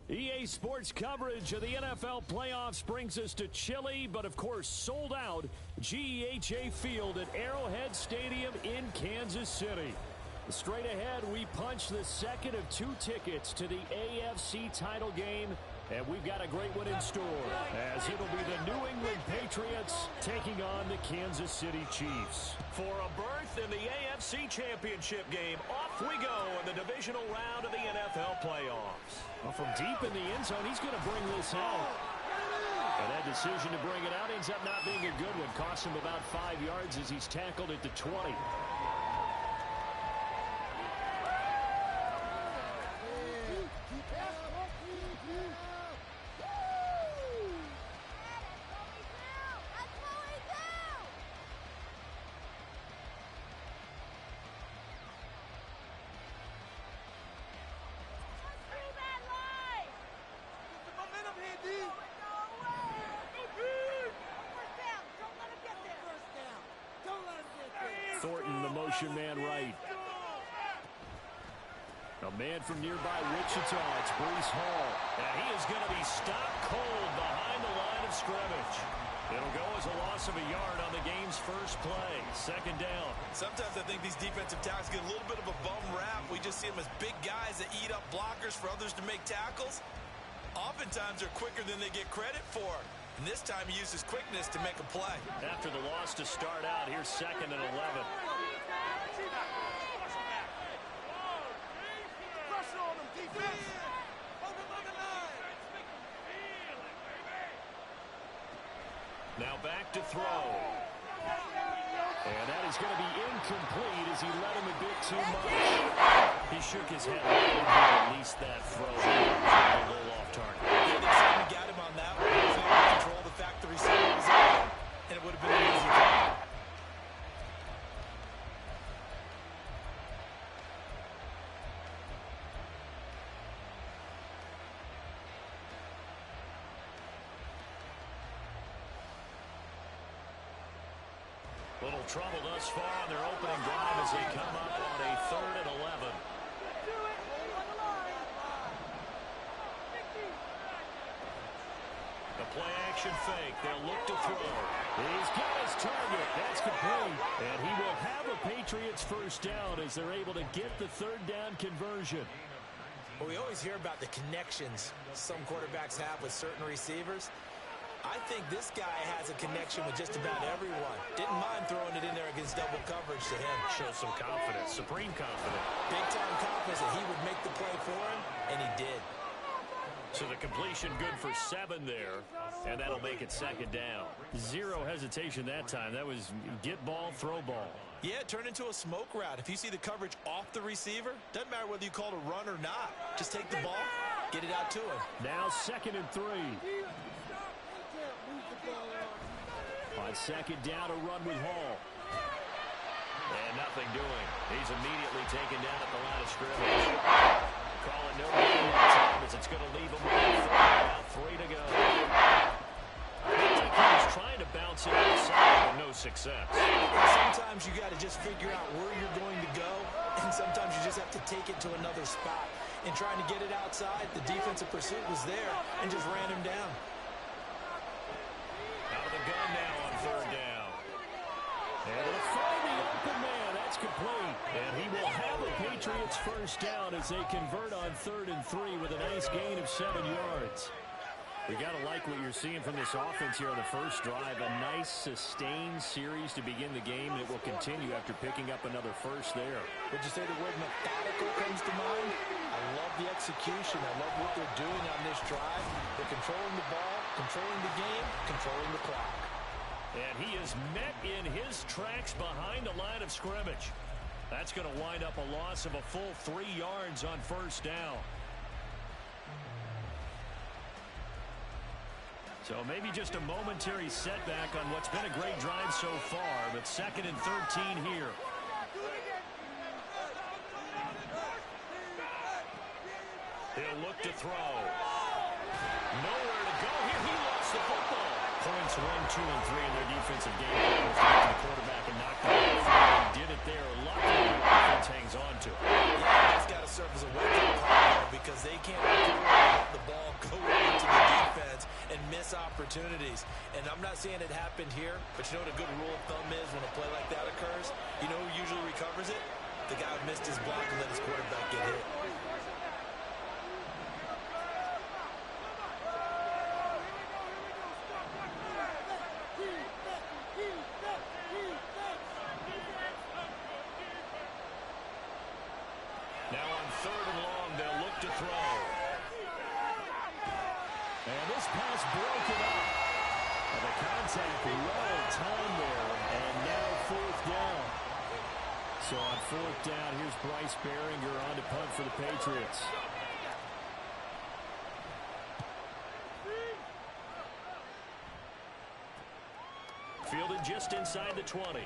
EA Sports coverage of the NFL playoffs brings us to chilly, but of course sold out GEHA Field at Arrowhead Stadium in Kansas City. Straight ahead, we punch the second of 2 tickets to the AFC title game, and we've got a great one in store, as it'll be the New England Patriots taking on the Kansas City Chiefs. For a berth in the AFC Championship game, off we go in the divisional round of the NFL playoffs. Well, from deep in the end zone, he's going to bring this out. And that decision to bring it out ends up not being a good one. Costs him about 5 yards as he's tackled at the 20. Thornton, the motion man right. A man from nearby Wichita, it's Breece Hall. And he is going to be stopped cold behind the line of scrimmage. It'll go as a loss of a yard on the game's first play. Second down. Sometimes I think these defensive tackles get a little bit of a bum rap. We just see them as big guys that eat up blockers for others to make tackles. Oftentimes they're quicker than they get credit for. And this time he uses quickness to make a play. After the loss to start out, here's 2nd and 11. Now back to throw. And that is going to be incomplete as he let him a bit too much. He shook his head and released that throw. A little off target. Yeah, they certainly got him on that one. He was able to control the fact the receiver was out, and it would have been an easy throw. Little trouble thus far on their opening drive as they come up on a 3rd and 11. The play action fake. They'll look to throw. He's got his target. That's complete. And he will have a Patriots first down as they're able to get the 3rd down conversion. Well, we always hear about the connections some quarterbacks have with certain receivers. I think this guy has a connection with just about everyone. Didn't mind throwing it in there against double coverage to him. Shows some confidence, supreme confidence. Big-time confidence that he would make the play for him, and he did. So the completion good for 7 there, and that'll make it 2nd down. Zero hesitation that time. That was get ball, throw ball. Yeah, turn into a smoke route. If you see the coverage off the receiver, doesn't matter whether you call it a run or not. Just take the ball, get it out to him. Now 2nd and 3. On 2nd down, a run with Hall. And nothing doing. He's immediately taken down at the line of scrimmage. Call it no gain that time as it's going to leave him with about 3 to go. I think he was trying to bounce it outside, but no success. Sometimes you got to just figure out where you're going to go, and sometimes you just have to take it to another spot. And trying to get it outside, the defensive pursuit was there and just ran him down. Out of the gun now on 3rd down. And it'll find the open man. That's complete. And he will have a Patriots first down as they convert on 3rd and 3 with a nice gain of 7 yards. We got to like what you're seeing from this offense here on the first drive. A nice sustained series to begin the game. It will continue after picking up another first there. Would you say the word methodical comes to mind? I love the execution. I love what they're doing on this drive. They're controlling the ball, controlling the game, controlling the clock. And he is met in his tracks behind the line of scrimmage. That's going to wind up a loss of a full 3 yards on first down. So maybe just a momentary setback on what's been a great drive so far, but 2nd and 13 here. He'll look to throw. Nowhere to go here. He lost the football. Points 1, 2, and 3 in their defensive game. To the quarterback and knock the ball free. He did it there. Luckily, the offense hangs on to it. Yeah, that's got to serve as a wake-up call because they can't throw the ball defense and miss opportunities. And I'm not saying it happened here, but you know what a good rule of thumb is when a play like that occurs? You know who usually recovers it? The guy who missed his block and let his quarterback get hit. Now on 3rd and long, they'll look to throw. And this pass broken up. And the contact well timed there. And now 4th down. So on 4th down, here's Bryce Behringer on to punt for the Patriots. Fielded just inside the 20.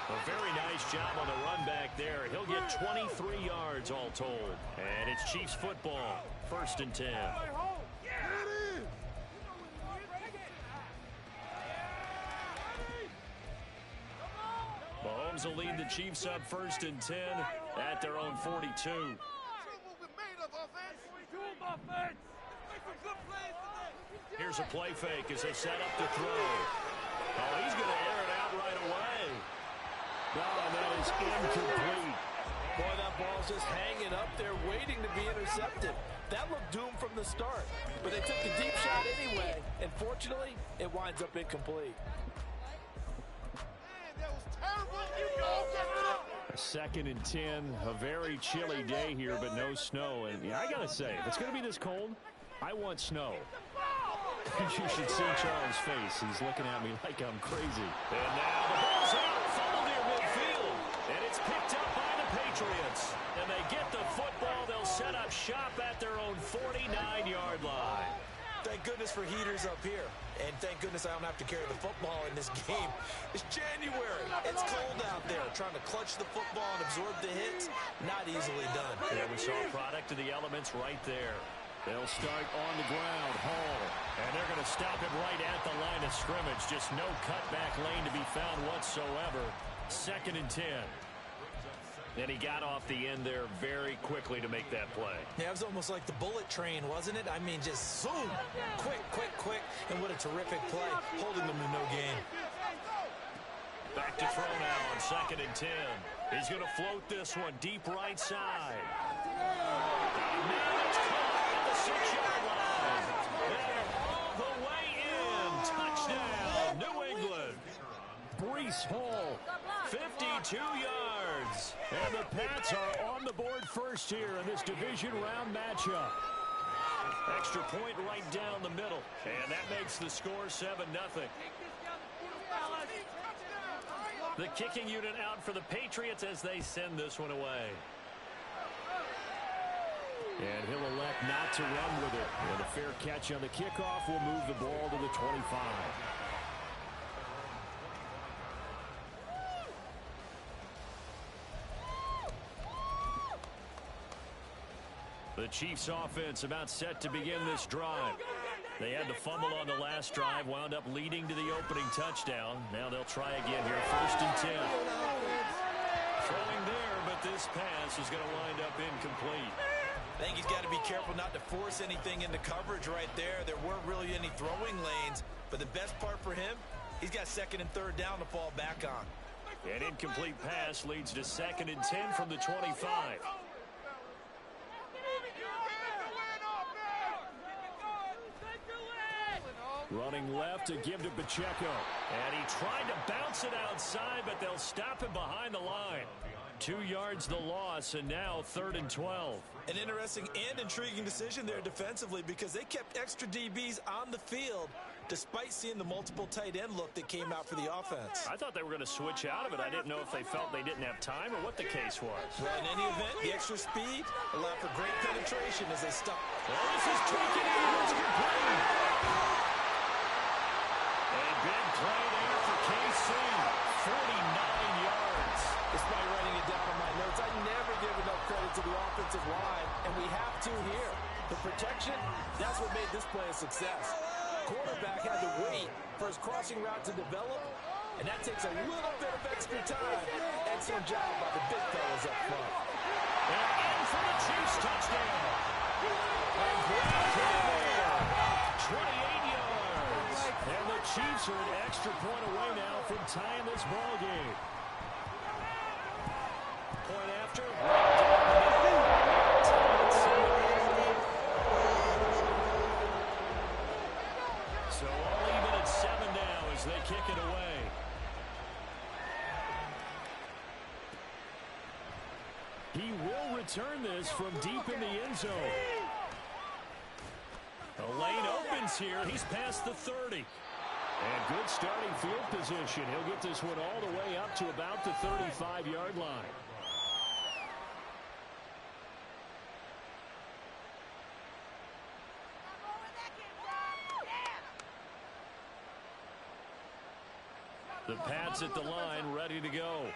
A very nice job on the run back there. He'll get 23 yards all told. And it's Chiefs football. 1st and 10. Mahomes will lead the Chiefs up 1st and 10 at their own 42. Here's a play fake as they set up to throw. Oh, he's going to air it out right away. No, that is incomplete. Boy, that ball's just hanging up there waiting to be intercepted. That looked doomed from the start, but they took the deep shot anyway, and fortunately, it winds up incomplete. A 2nd and 10, a very chilly day here, but no snow. And yeah, I got to say, if it's going to be this cold, I want snow. You should see Charles' face. He's looking at me like I'm crazy. And now the ball's out, fumbled near midfield. And it's picked up by the Patriots. And they get the football. They'll set up shop at their own 49-yard line. Thank goodness for heaters up here. And thank goodness I don't have to carry the football in this game. It's January. It's cold out there. Trying to clutch the football and absorb the hits, not easily done. Yeah, we saw a product of the elements right there. They'll start on the ground, Hall. And they're going to stop him right at the line of scrimmage. Just no cutback lane to be found whatsoever. 2nd and 10. And he got off the end there very quickly to make that play. Yeah, it was almost like the bullet train, wasn't it? I mean, just zoom. Quick, quick, quick. And what a terrific play, holding them to no gain. Back to throw now on 2nd and 10. He's going to float this one deep right side. Now it's caught at the 6-yard line. They're all the way in. Touchdown, New England. Breece Hall, 52 yards. And the Pats are on the board first here in this division round matchup. Extra point right down the middle. And that makes the score 7-0. The kicking unit out for the Patriots as they send this one away. And he'll elect not to run with it. And a fair catch on the kickoff will move the ball to the 25. The Chiefs offense about set to begin this drive. They had the fumble on the last drive, wound up leading to the opening touchdown. Now they'll try again here, 1st and 10. Throwing there, but this pass is going to wind up incomplete. I think he's got to be careful not to force anything into coverage right there. There weren't really any throwing lanes, but the best part for him, he's got 2nd and 3rd down to fall back on. An incomplete pass leads to 2nd and 10 from the 25. Running left to give to Pacheco. And he tried to bounce it outside, but they'll stop him behind the line. 2 yards the loss, and now 3rd and 12. An interesting and intriguing decision there defensively because they kept extra DBs on the field despite seeing the multiple tight end look that came out for the offense. I thought they were going to switch out of it. I didn't know if they felt they didn't have time or what the case was. Well, in any event, the extra speed allowed for great penetration as they stopped. Well, this is taken in. It's complete. A big play there for KC. 49 yards. Despite writing it down in my notes, I never give enough credit to the offensive line, and we have to here. The protection, that's what made this play a success. quarterback had to wait for his crossing route to develop, and that takes a little bit of extra time. Excellent job by the big fellas up front. And in for the Chiefs touchdown. And Brown there. 28 yards. And the Chiefs are an extra point away now from tying this ball game. Point after. So all even at 7 now as they kick it away. He will return this from deep in the end zone. The lane opens here. He's past the 30. And good starting field position. He'll get this one all the way up to about the 35-yard line. The Pats at the line, ready to go.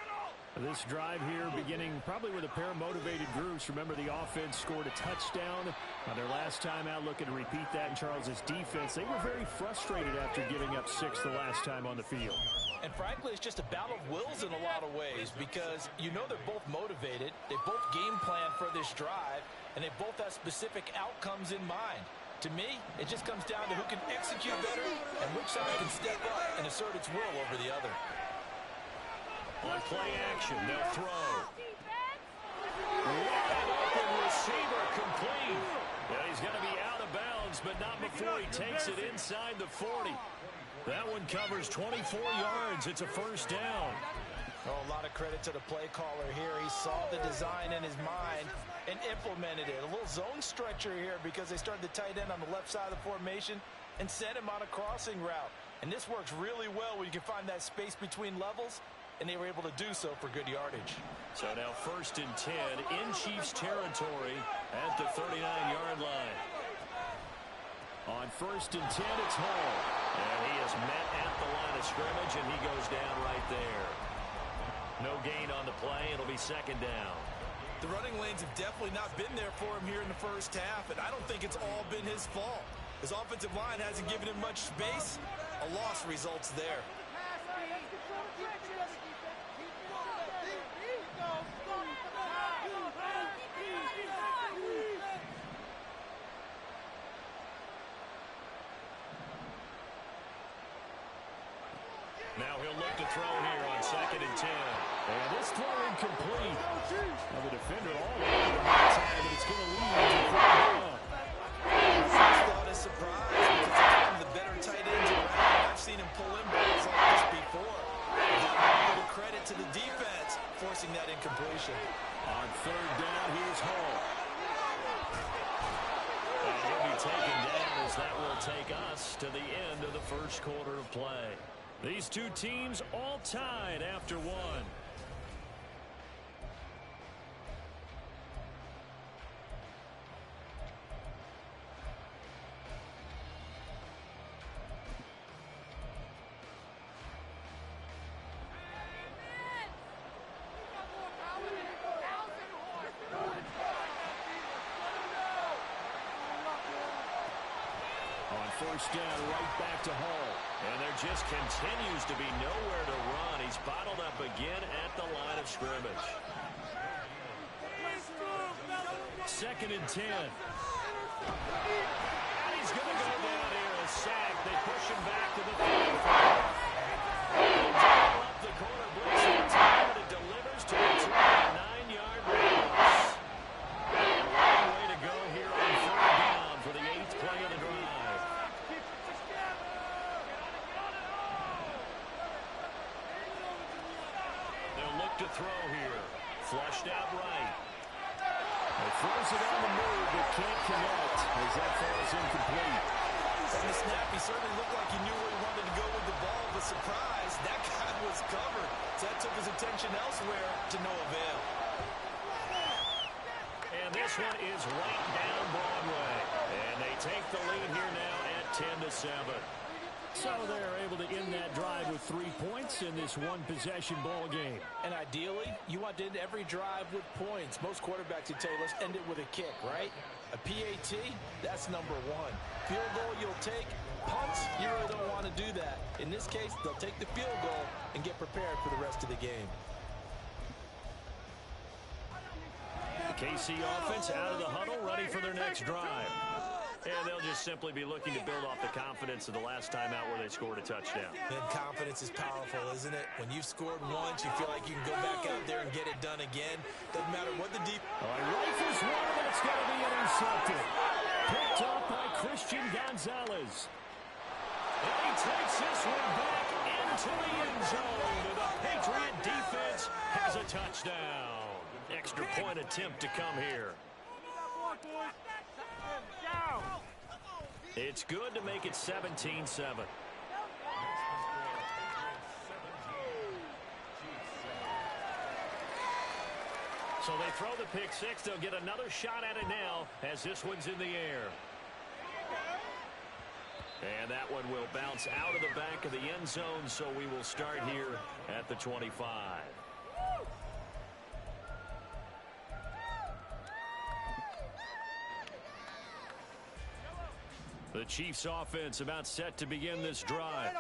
This drive here beginning probably with a pair of motivated groups. Remember, the offense scored a touchdown on their last time out. Looking to repeat that in Charles's defense. They were very frustrated after giving up 6 the last time on the field. And frankly, it's just a battle of wills in a lot of ways because you know they're both motivated. They both game plan for this drive, and they both have specific outcomes in mind. To me, it just comes down to who can execute better and which side can step up and assert its will over the other. On play action, they'll throw. Wide open receiver complete. Yeah, he's going to be out of bounds, but not before he takes it inside the 40. That one covers 24 yards. It's a first down. Oh, a lot of credit to the play caller here. He saw the design in his mind and implemented it. A little zone stretcher here because they started the tight end on the left side of the formation and sent him on a crossing route. And this works really well when you can find that space between levels, and they were able to do so for good yardage. So now 1st and 10 in Chiefs territory at the 39-yard line. On 1st and 10, it's Hall. And he is met at the line of scrimmage, and he goes down right there. No gain on the play. It'll be 2nd down. The running lanes have definitely not been there for him here in the first half, and I don't think it's all been his fault. His offensive line hasn't given him much space. A loss results there. Now he'll look to throw here on 2nd and 10. And this throw incomplete. Now the defender all over the time, and it's going to lead to 4th down. First thought is surprise because he's one of the better tight ends around. I've seen him pull in balls like this before. A little credit to the defense forcing that incompletion. On 3rd down, here's Hall. And he'll be taken down as that will take us to the end of the first quarter of play. These two teams all tied after one. On 1st down, right back to Hall. And there just continues to be nowhere to run. He's bottled up again at the line of scrimmage. 2nd and 10. And he's going to go down here, a sack. They push him back to the 35. They dial up the corner blitz that time, and it delivers to a 9-yard radius. A long way to go here on 3rd down for the 8th play of the drive. To throw here. Flushed out right. He throws it on the move, but can't connect as that falls incomplete. On the snap, he certainly looked like he knew where he wanted to go with the ball, but surprise, that guy was covered. So that took his attention elsewhere to no avail. And this one is right down Broadway. And they take the lead here now at 10-7. So they're able to end that drive with 3 points in this one-possession ball game. And ideally, you want to end every drive with points. Most quarterbacks would tell you, let's end it with a kick, right? A PAT, that's number 1. Field goal you'll take, punts, you really don't want to do that. In this case, they'll take the field goal and get prepared for the rest of the game. The KC offense out of the huddle, ready for their next drive. And they'll just simply be looking to build off the confidence of the last time out where they scored a touchdown. And confidence is powerful, isn't it? When you've scored once, you feel like you can go back out there and get it done again. Doesn't matter what the deep... Rifles one, and it's going to be intercepted. Picked up by Christian Gonzalez. And he takes this one back into the end zone. And the Patriot defense has a touchdown. Extra point attempt to come here. It's good to make it 17-7. So they throw the pick six. They'll get another shot at it now as this one's in the air. And that one will bounce out of the back of the end zone, so we will start here at the 25. The Chiefs offense about set to begin this drive.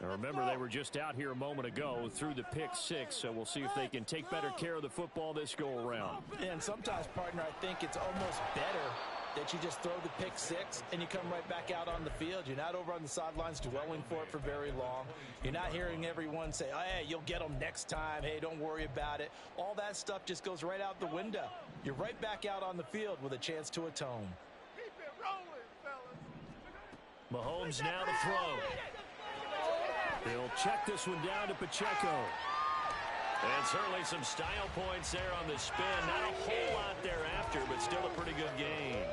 Now remember, they were just out here a moment ago through the pick six, so we'll see if they can take better care of the football this go-around. And sometimes, partner, I think it's almost better that you just throw the pick six and you come right back out on the field. You're not over on the sidelines dwelling for it for very long. You're not hearing everyone say, oh, hey, you'll get them next time. Hey, don't worry about it. All that stuff just goes right out the window. You're right back out on the field with a chance to atone. Mahomes now to throw. He'll check this one down to Pacheco. And certainly some style points there on the spin. Not a whole lot thereafter, but still a pretty good game.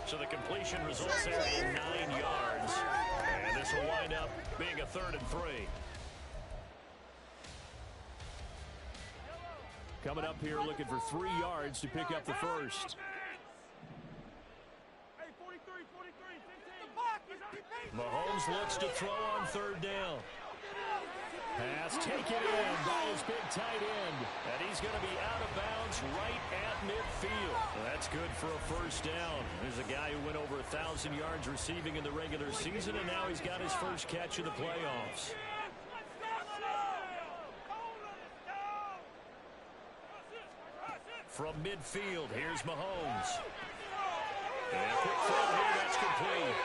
So the completion results there in 9 yards. And this will wind up being a 3rd and 3. Coming up here looking for 3 yards to pick up the first. Mahomes looks to throw on 3rd down. Pass taken in by his big tight end. And he's going to be out of bounds right at midfield. That's good for a first down. There's a guy who went over 1,000 yards receiving in the regular season, and now he's got his first catch of the playoffs. From midfield, here's Mahomes. And a quick throw here, that's complete.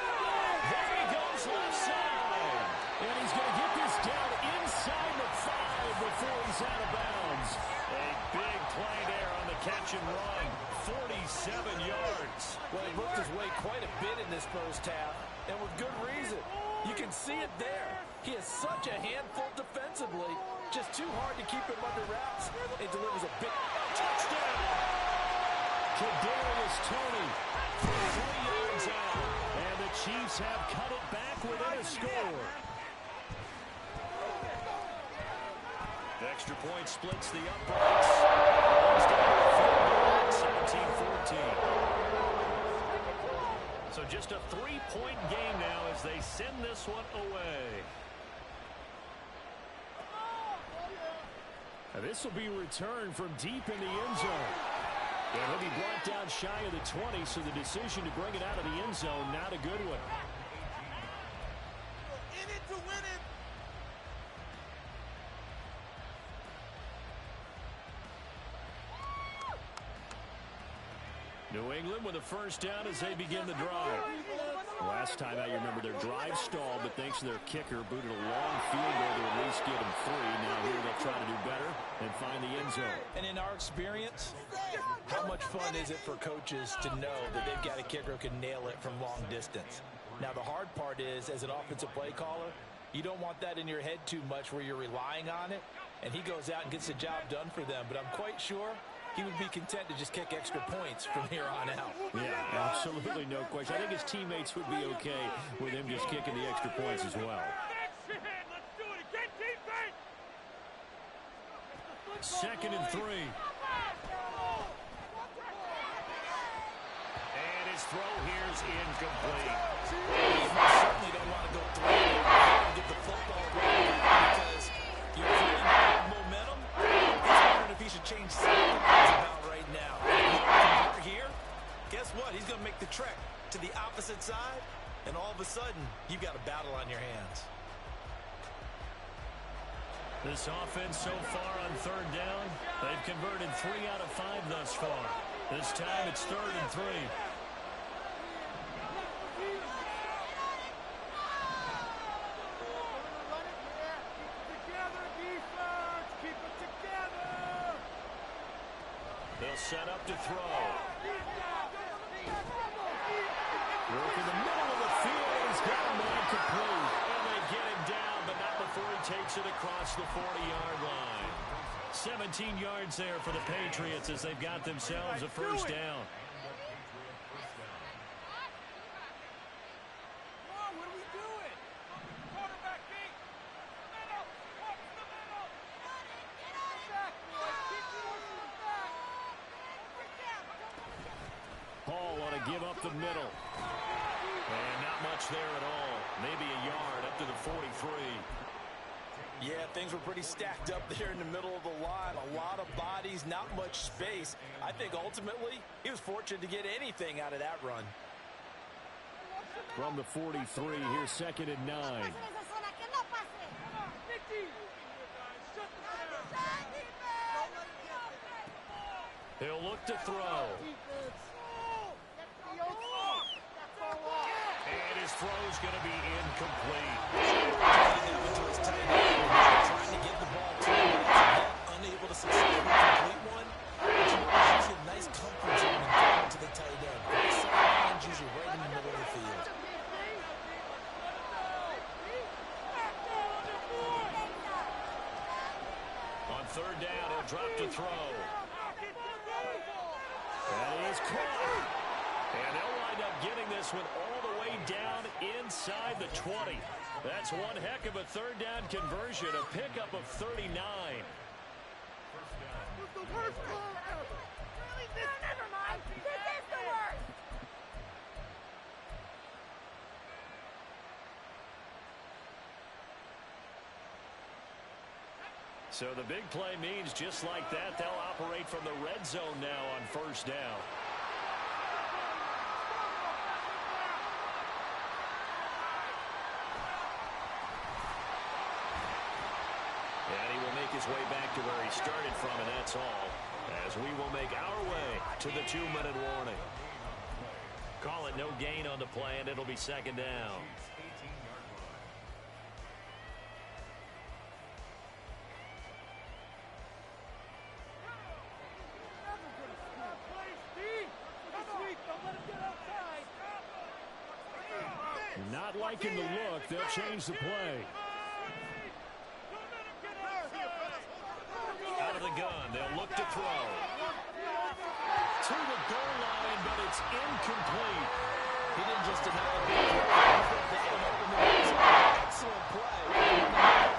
There he goes left side. And he's going to get this down inside the 5 before he's out of bounds. A big play there on the catch and run. 47 yards. Well, he worked his way quite a bit in this first half, and with good reason. You can see it there. He is such a handful defensively. Just too hard to keep him under wraps. It delivers a big touchdown. Kadarius Toney, 3 yards out. And the Chiefs have cut it back within a score. The extra point splits the uprights. 17-14. So just a 3-point game now as they send this one away. Now this will be returned from deep in the end zone. And he'll be brought down shy of the 20, so the decision to bring it out of the end zone, not a good one. In it to win it. New England with a first down as they begin the drive. Last time out, you remember their drive stalled, but thanks to their kicker, booted a long field goal to at least get them 3. Now here they'll try to do better and find the end zone. And in our experience, how much fun is it for coaches to know that they've got a kicker who can nail it from long distance? Now the hard part is, as an offensive play caller, you don't want that in your head too much where you're relying on it, and he goes out and gets the job done for them. But I'm quite sure he would be content to just kick extra points from here on out. Yeah, absolutely no question. I think his teammates would be okay with him just kicking the extra points as well. Second and 3. And his throw here is incomplete. You certainly don't want to go through it. You want to get the football right because you're feeling good momentum. He's wondering if he should change something about right now. If you're here, guess what? He's going to make the trek to the opposite side, and all of a sudden, you've got a This offense so far on third down, they've converted 3 out of 5 thus far. This time it's 3rd and 3. They'll set up to throw. Work in the middle of the field. He's got a man complete. And they get him down, but not before he takes it across the 40-yard line. 17 yards there for the Patriots as they've got themselves a first down. Hall want to give up the middle. And not much there at all. Maybe a yard up to the 43. Yeah, things were pretty stacked up there in the middle of the line. A lot of bodies, not much space. I think ultimately he was fortunate to get anything out of that run. From the 43, here's 2nd and 9. He'll look to throw. And his throw's going to be incomplete. Trying to get the ball to him, unable to successfully complete one. But you know, there's usually a nice comfort zone in throwing to the tight end. Great sidelines, usually right in the middle of the field. On 3rd down, he'll drop to throw. And he is caught. And they'll wind up getting this one all the way down inside the 20. That's one heck of a 3rd down conversion, a pickup of 39. Never mind. This is the worst. So the big play means just like that, they'll operate from the red zone now on 1st down. And he will make his way back to where he started from, and that's all. As we will make our way to the 2-minute warning. Call it no gain on the play, and it'll be 2nd down. Not liking the look, they'll change the play. Out of the gun, they'll look to throw. To the goal line, but it's incomplete. He didn't just deny it. Excellent play.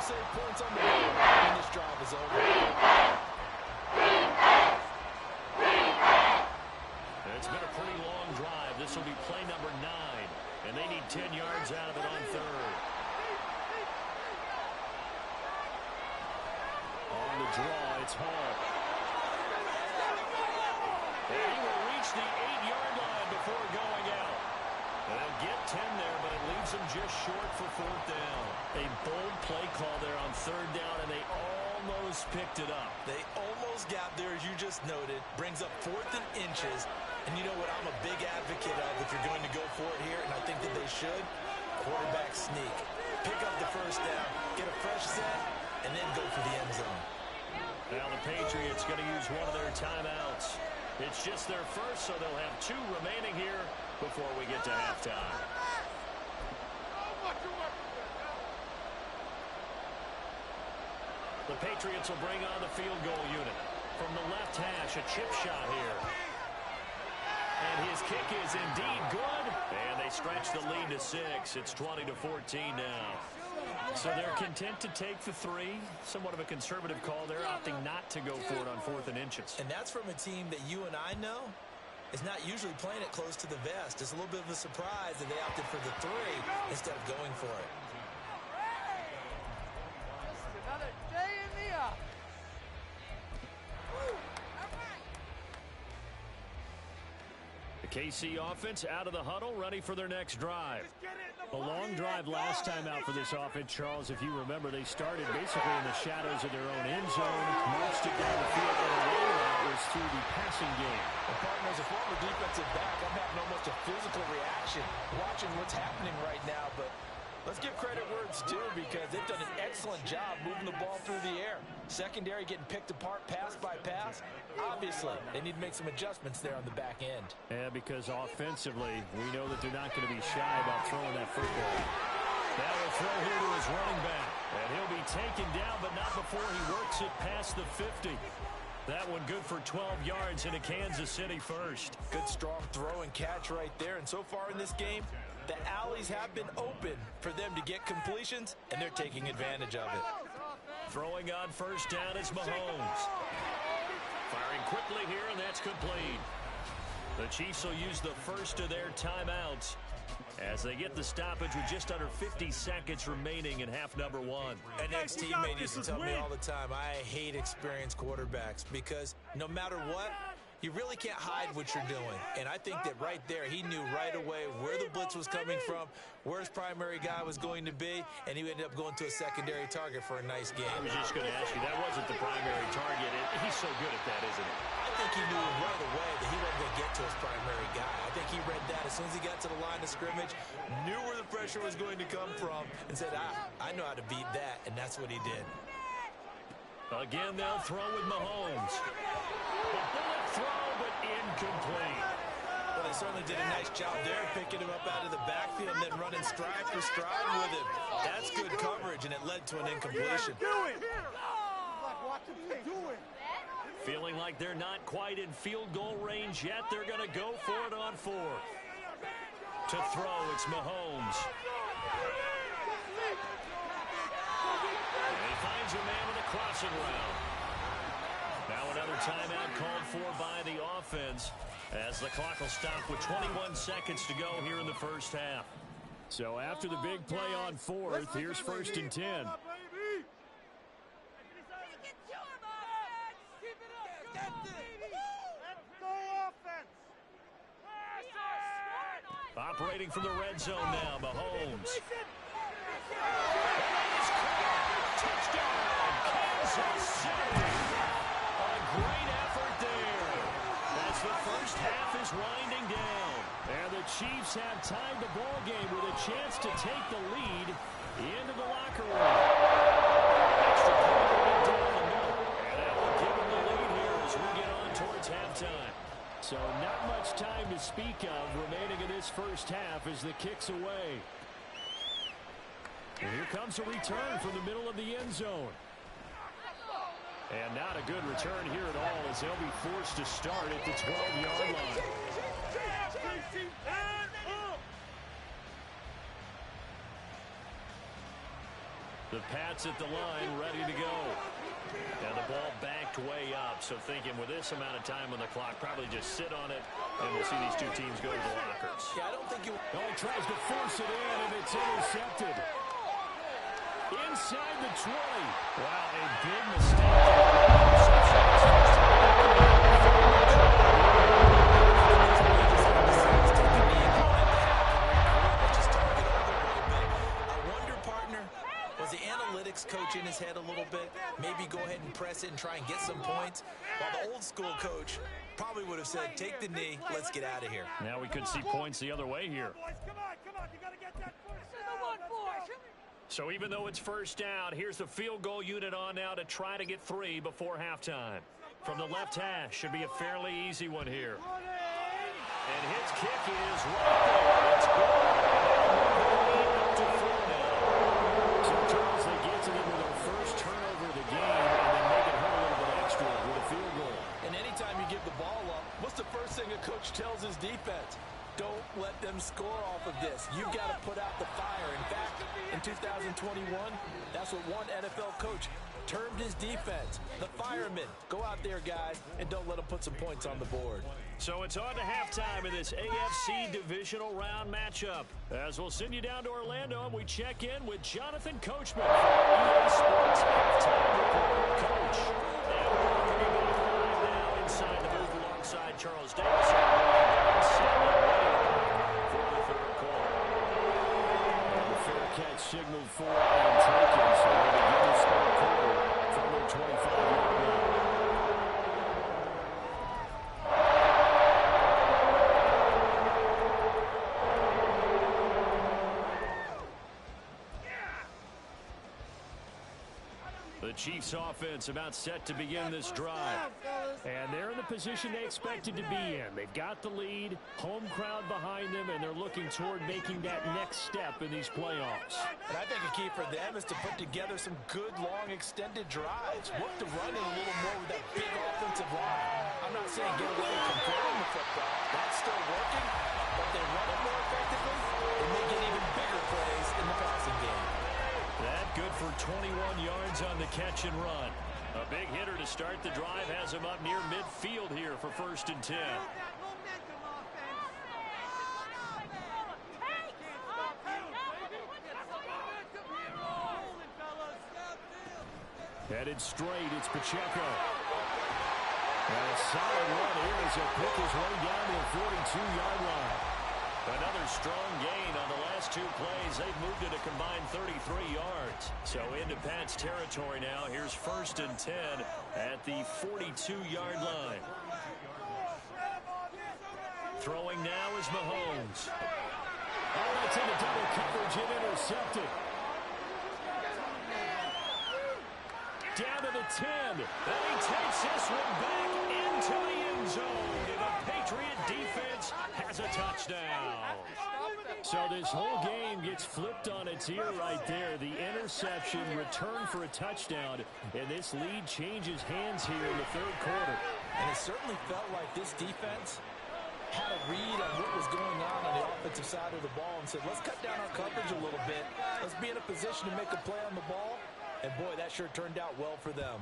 Save points on the board, and this drive is over. It's been a pretty long drive. This will be play number 9, and they need 10 yards out of it on 3rd. On the draw, it's Hall. And he will reach the 8-yard line before going out. And they'll get 10 there, but it leaves them just short for 4th down. A bold play call there on 3rd down, and they almost picked it up. They almost got there, as you just noted. Brings up 4th and inches. And you know what I'm a big advocate of if you're going to go for it here, and I think that they should? Quarterback sneak. Pick up the 1st down, get a fresh set, and then go for the end zone. Now the Patriots going to use one of their timeouts. It's just their first, so they'll have 2 remaining here before we get to halftime. The Patriots will bring on the field goal unit. From the left hash, a chip shot here. And his kick is indeed good. And they stretch the lead to 6. It's 20-14 now. So they're content to take the 3. Somewhat of a conservative call. They're opting not to go for it on 4th and inches. And that's from a team that you and I know is not usually playing it close to the vest. It's a little bit of a surprise that they opted for the 3 instead of going for it. Another day in the office. The KC offense out of the huddle, ready for their next drive. A long drive last time out for this offense, Charles. If you remember, they started basically in the shadows of their own end zone, marched it down the field, and a rollout was through the passing game. And partner, as a former defensive back, I'm having almost a physical reaction watching what's happening right now. But let's give credit where it's due, because they've done an excellent job moving the ball through the air. Secondary getting picked apart pass by pass. Obviously, they need to make some adjustments there on the back end. Yeah, because offensively, we know that they're not going to be shy about throwing that football. Now a throw here to his running back. And he'll be taken down, but not before he works it past the 50. That one good for 12 yards into Kansas City first. Good strong throw and catch right there. And so far in this game, the alleys have been open for them to get completions, and they're taking advantage of it. Throwing on first down is Mahomes. Firing quickly here, and that's complete. The Chiefs will use the first of their timeouts as they get the stoppage with just under 50 seconds remaining in half number one. An ex-teammate used to tell me all the time, I hate experienced quarterbacks, because no matter what, you really can't hide what you're doing. And I think that right there, he knew right away where the blitz was coming from, where his primary guy was going to be, and he ended up going to a secondary target for a nice game. I was just going to ask you, that wasn't the primary target. He's so good at that, isn't he? I think he knew right away that he wasn't going to get to his primary guy. I think he read that as soon as he got to the line of scrimmage, knew where the pressure was going to come from, and said, I know how to beat that, and that's what he did. Again, they'll throw with Mahomes. The bullet throw, but incomplete. Well, they certainly did a nice job there, picking him up out of the backfield and then running stride for stride with him. That's good coverage, and it led to an incompletion. Feeling like they're not quite in field goal range yet, they're going to go for it on fourth. To throw, it's Mahomes. And he finds a man with a crossing route. Now another timeout called for by the offense, as the clock will stop with 21 seconds to go here in the first half. So after the big play on fourth, here's first and 10. Operating from the red zone now, Mahomes. Touchdown, Kansas City. A great effort there as the first half is winding down. And the Chiefs have tied the ball game with a chance to take the lead into the locker room. Extra point down the middle. And that will give them the lead here as we get on towards halftime. So not much time to speak of remaining in this first half as the kick's away. And here comes a return from the middle of the end zone. And not a good return here at all as they'll be forced to start at the 12-yard line. The Pats at the line, ready to go. And the ball backed way up, so thinking with this amount of time on the clock, probably just sit on it, and we'll see these two teams go to the lockers. Yeah, I don't think you... Oh, he tries to force it in, and it's intercepted. Inside the 20. Wow, a big mistake. Was the analytics coach in his head a little bit? Maybe go ahead and press it and try and get some points. While the old school coach probably would have said, take the knee, let's get out of here. Now we could see points the other way here. Come on, you gotta get that first. So even though it's first down, here's the field goal unit on now to try to get 3 before halftime. From the left hash, should be a fairly easy one here. And his kick is right there. It's good. Up to 4 now. So Charles, they get to them with their first turnover of the game and then make it hurt a little bit extra with a field goal. And anytime you give the ball up, what's the first thing a coach tells his defense? Don't let them score off of this. You've got to put out the fire. In fact, in 2021, that's what one NFL coach termed his defense. The firemen. Go out there, guys, and don't let them put some points on the board. So it's on to halftime in this AFC divisional round matchup. As we'll send you down to Orlando, and we check in with Jonathan Coachman from EA Sports halftime report. Coach, and we're now inside the booth alongside Charles Davis. The Chiefs offense about set to begin this drive. And they're in the position they expected to be in. They've got the lead, home crowd behind them, and they're looking toward making that next step in these playoffs. And I think a key for them is to put together some good, long, extended drives. Work the run in a little more with that big offensive line. I'm not saying get away from throwing the football. That's still working, but they run it more effectively, and they get even bigger plays in the passing game. That good for 21 yards on the catch and run. A big hitter to start the drive has him up near midfield here for 1st and 10. Headed straight, it's Pacheco. And a solid run here as he'll pick his way down to the 42-yard line. Another strong gain on the last 2 plays. They've moved it a combined 33 yards. So into Pat's territory now. Here's 1st and 10 at the 42-yard line. Throwing now is Mahomes. Oh, that's into double coverage and intercepted. Down to the 10. And he takes this one back into the end zone. And the Patriot defense has a touchdown. So this whole game gets flipped on its ear right there. The interception, return for a touchdown, and this lead changes hands here in the 3rd quarter. And it certainly felt like this defense had a read on what was going on the offensive side of the ball and said, let's cut down our coverage a little bit. Let's be in a position to make a play on the ball. And, boy, that sure turned out well for them.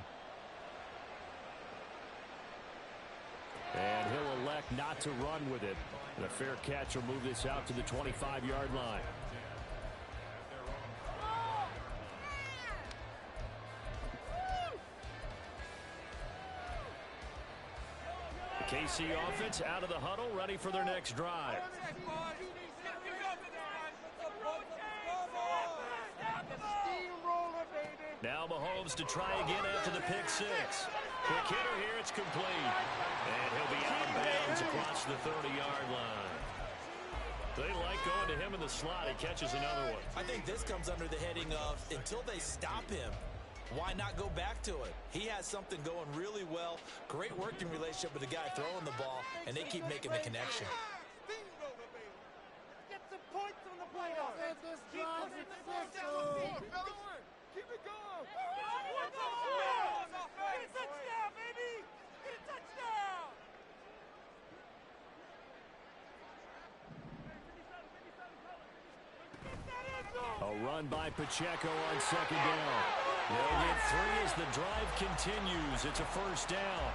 And he'll elect not to run with it. And a fair catch will move this out to the 25-yard line. The KC offense out of the huddle, ready for their next drive. Now Mahomes to try again after the pick 6. Quick hitter here, it's complete. And he'll be out of bounds across the 30-yard line. They like going to him in the slot. He catches another one. I think this comes under the heading of until they stop him, why not go back to it? He has something going really well. Great working relationship with the guy throwing the ball, and they keep making the connection. Get some points on the playoffs. Keep it going. Get a touchdown, baby. Get a touchdown. A run by Pacheco on 2nd down. They'll get 3 as the drive continues. It's a 1st down.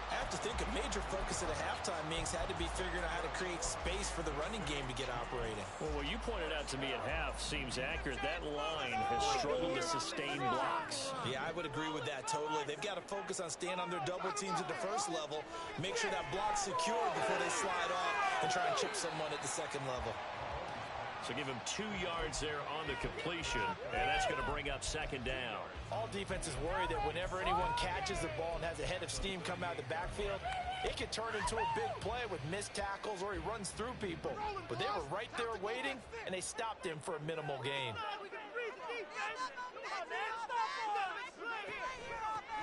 I have to think a major focus at a halftime means had to be figuring out how to create space for the running game to get operating. Well, what you pointed out to me at half seems accurate. That line has struggled to sustain blocks. Yeah, I would agree with that totally. They've got to focus on staying on their double teams at the 1st level, make sure that block's secure before they slide off and try and chip someone at the 2nd level. So give him 2 yards there on the completion, and that's going to bring up 2nd down. All defenses worry that whenever anyone catches the ball and has a head of steam come out of the backfield, it can turn into a big play with missed tackles or he runs through people. But they were right there waiting, and they stopped him for a minimal gain.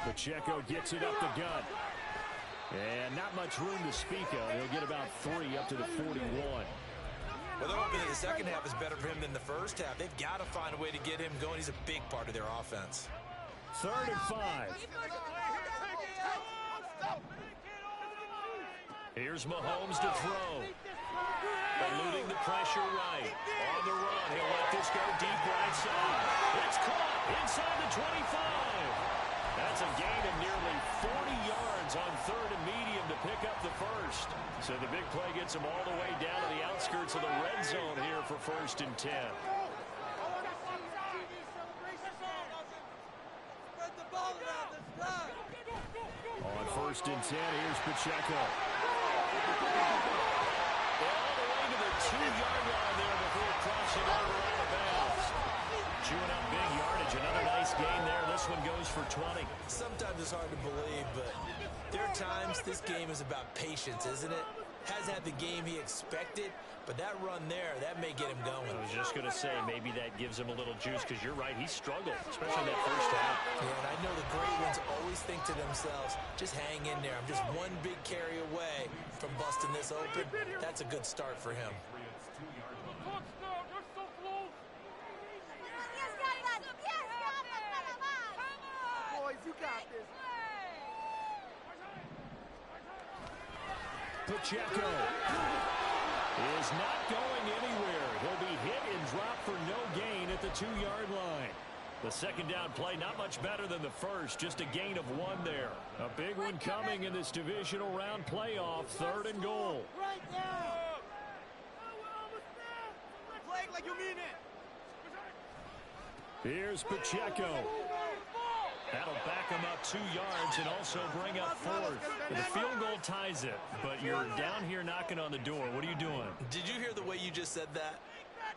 Pacheco gets it up the gut. And not much room to speak of. He'll get about 3 up to the 41. Well, they're hoping that the second half is better for him than the first half. They've got to find a way to get him going. He's a big part of their offense. 3rd and 5. Here's Mahomes to throw. Eluding the pressure right. On the run, he'll let this go deep right side. It's caught inside the 25. That's a gain of nearly 40 yards on 3rd and medium to pick up the 1st. So the big play gets him all the way down to the outskirts of the red zone here for 1st and 10. On 1st and 10, here's Pacheco. All the way to the 2-yard line there before crossing over out of bounds. Chewing up big yardage. Another nice gain there. This one goes for 20. Sometimes it's hard to believe, but there are times this game is about patience, isn't it? Has had the game he expected, but that run there, that may get him going. I was just going to say, maybe that gives him a little juice, because you're right, he struggled, especially that first half. Yeah, and I to themselves, just hang in there. I'm just one big carry away from busting this open. That's a good start for him. Boys, you got this. Pacheco is not going anywhere. He'll be hit and dropped for no gain at the 2-yard line. The second down play not much better than the first, just a gain of 1 there. A big one coming in this divisional round playoff, 3rd and goal. Right now. Play like you mean it. Here's Pacheco. That'll back him up 2 yards and also bring up 4th. The field goal ties it, but you're down here knocking on the door. What are you doing? Did you hear the way you just said that?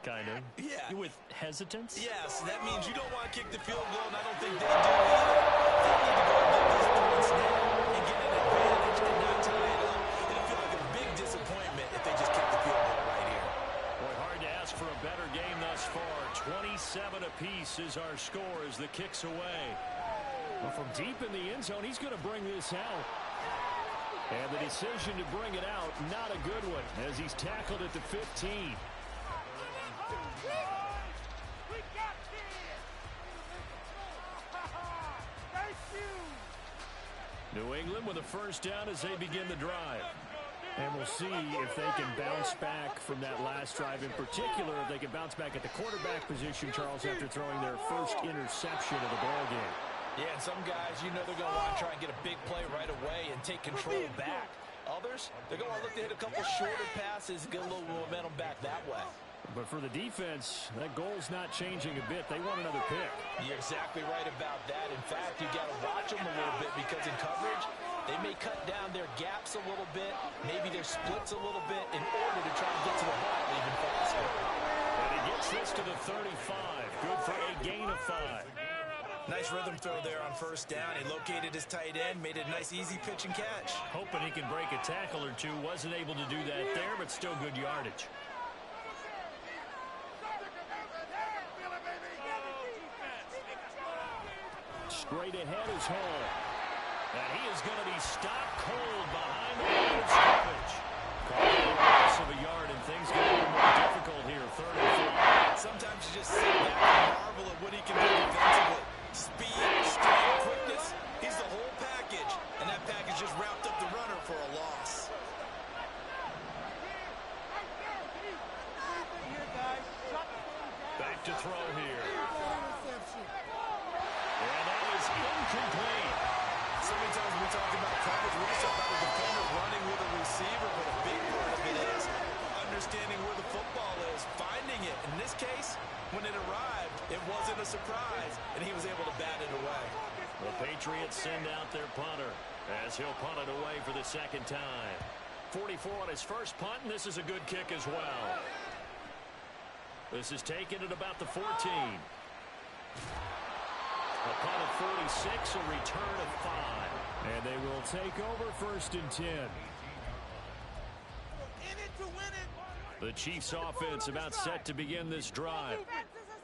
Kind of. Yeah. With hesitance? Yes, that means you don't want to kick the field goal, and I don't think they do either. They need to go get these points now and get an advantage and not tie it up. It'll feel like a big disappointment if they just kick the field goal right here. Boy, hard to ask for a better game thus far. 27 apiece is our score as the kick's away. Well, from deep in the end zone, he's going to bring this out. And the decision to bring it out, not a good one, as he's tackled at the 15. New England with a first down as they begin the drive. And we'll see if they can bounce back from that last drive. In particular, if they can bounce back at the quarterback position, Charles, after throwing their first interception of the ballgame. Yeah, and some guys, you know they're going to want to try and get a big play right away and take control back. Others, they're going to look to hit a couple shorter passes and get a little momentum back that way. But for the defense, that goal's not changing a bit. They want another pick. You're exactly right about that. In fact, you got to watch them a little bit because in coverage, they may cut down their gaps a little bit, maybe their splits a little bit in order to try and get to the ball even faster. And he gets this to the 35. Good for a gain of 5. Nice rhythm throw there on first down. He located his tight end, made it a nice easy pitch and catch. Hoping he can break a tackle or two. Wasn't able to do that there, but still good yardage. Straight ahead is Hall. And he is going to be stopped cold behind the line of scrimmage. Caught a loss of a yard, and things get a little more difficult here. 3rd and 4. Sometimes you just sit back and marvel at what he can do defensively. Speed, strength, quickness. He's the whole package. And that package just wrapped up the runner for a loss. Back to throw here. And that is incomplete. So many times when we talk about coverage, we just talk about the defender running with a receiver, but a big part of it is understanding where the football is, finding it. In this case, when it arrived, it wasn't a surprise, and he was able to bat it away. The Patriots send out their punter as he'll punt it away for the second time. 44 on his first punt, and this is a good kick as well. This is taken at about the 14. A punt of 46, a return of 5. And they will take over 1st and 10. The Chiefs offense about set to begin this drive.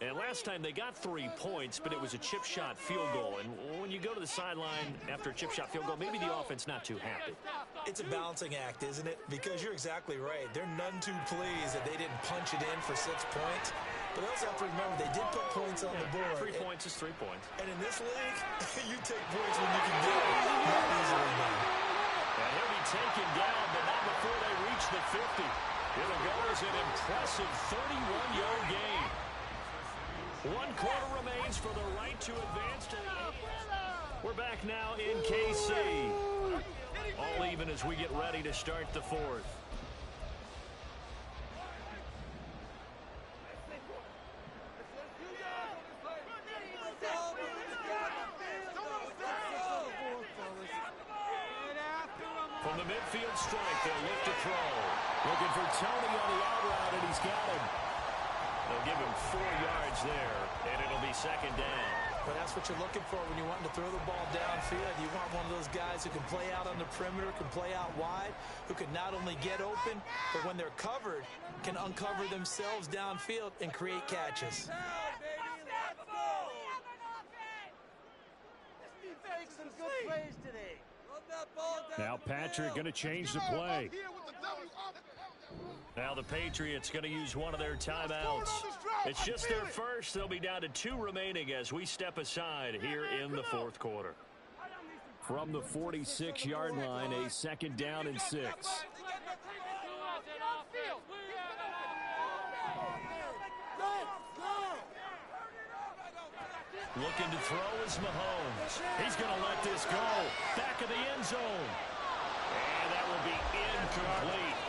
And last time they got 3 points, but it was a chip shot field goal. And when you go to the sideline after a chip shot field goal, maybe the offense not too happy. It's a balancing act, isn't it? Because you're exactly right. They're none too pleased that they didn't punch it in for 6 points. But they also have to remember they did put points on the board. 3 points is 3 points. And in this league, you take points when you can get it. Not easily done. And he'll be taken down, but not before they reach the 50. It'll go as an impressive 31-yard gain. 1 quarter remains for the right to advance to the 8. We're back now in KC. All even as we get ready to start the 4th. From the midfield strike, they'll look to throw. Looking for Tony on the out route, and he's got him. They'll give him 4 yards there, and it'll be second down. But that's what you're looking for when you want to throw the ball downfield. You want one of those guys who can play out on the perimeter, can play out wide, who can not only get open, but when they're covered, can uncover themselves downfield and create catches. Some good plays today. Now Patrick going to change the play. Now the Patriots going to use one of their timeouts. It's just their first. They'll be down to 2 remaining as we step aside here in the fourth quarter. From the 46-yard line, a 2nd down and 6. Looking to throw is Mahomes. He's going to let this go. Back of the end zone. And that will be incomplete.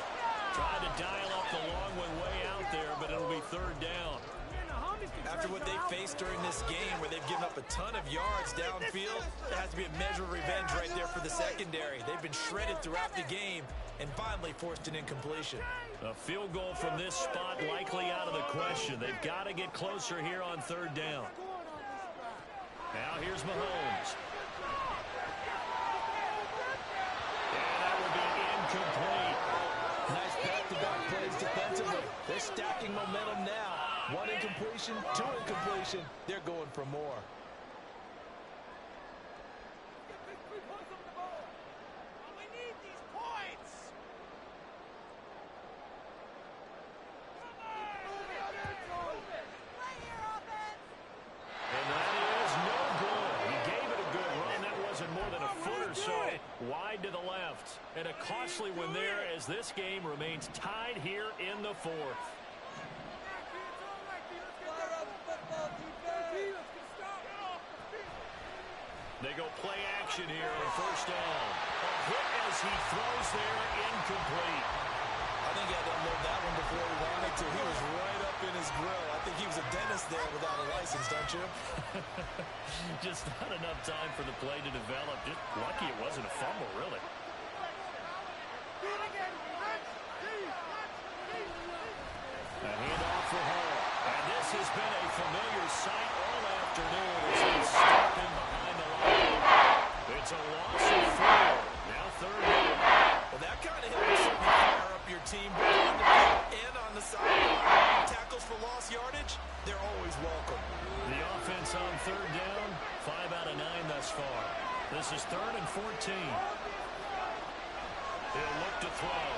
Trying to dial up the long one way out there, but it'll be 3rd down. After what they faced during this game where they've given up a ton of yards downfield, there has to be a measure of revenge right there for the secondary. They've been shredded throughout the game and finally forced an incompletion. A field goal from this spot likely out of the question. They've got to get closer here on 3rd down. Now here's Mahomes. And that will be incomplete. Nice back-to-back plays defensively. They're stacking momentum now. 1 incompletion, 2 incompletion. They're going for more. We need these points. And that is no good. He gave it a good run. That wasn't more than a foot or so wide to the left. And a costly one there as this game remains tied here in the 4th. They go play action here on 1st down. A hit as he throws there, incomplete. I think he had to unload that one before he wanted to. He was right up in his grill. I think he was a dentist there without a license, don't you? Just not enough time for the play to develop. Just lucky it wasn't a fumble, really. A handoff for Hall. And this has been a familiar sight all afternoon as they step in behind the line. It's a loss of 4. Now 3rd down. Well, that kind of hit will certainly fire up your team both on the field and on the sideline. Tackles for lost yardage, they're always welcome. The offense on 3rd down, 5 out of 9 thus far. This is 3rd and 14. He'll look to throw.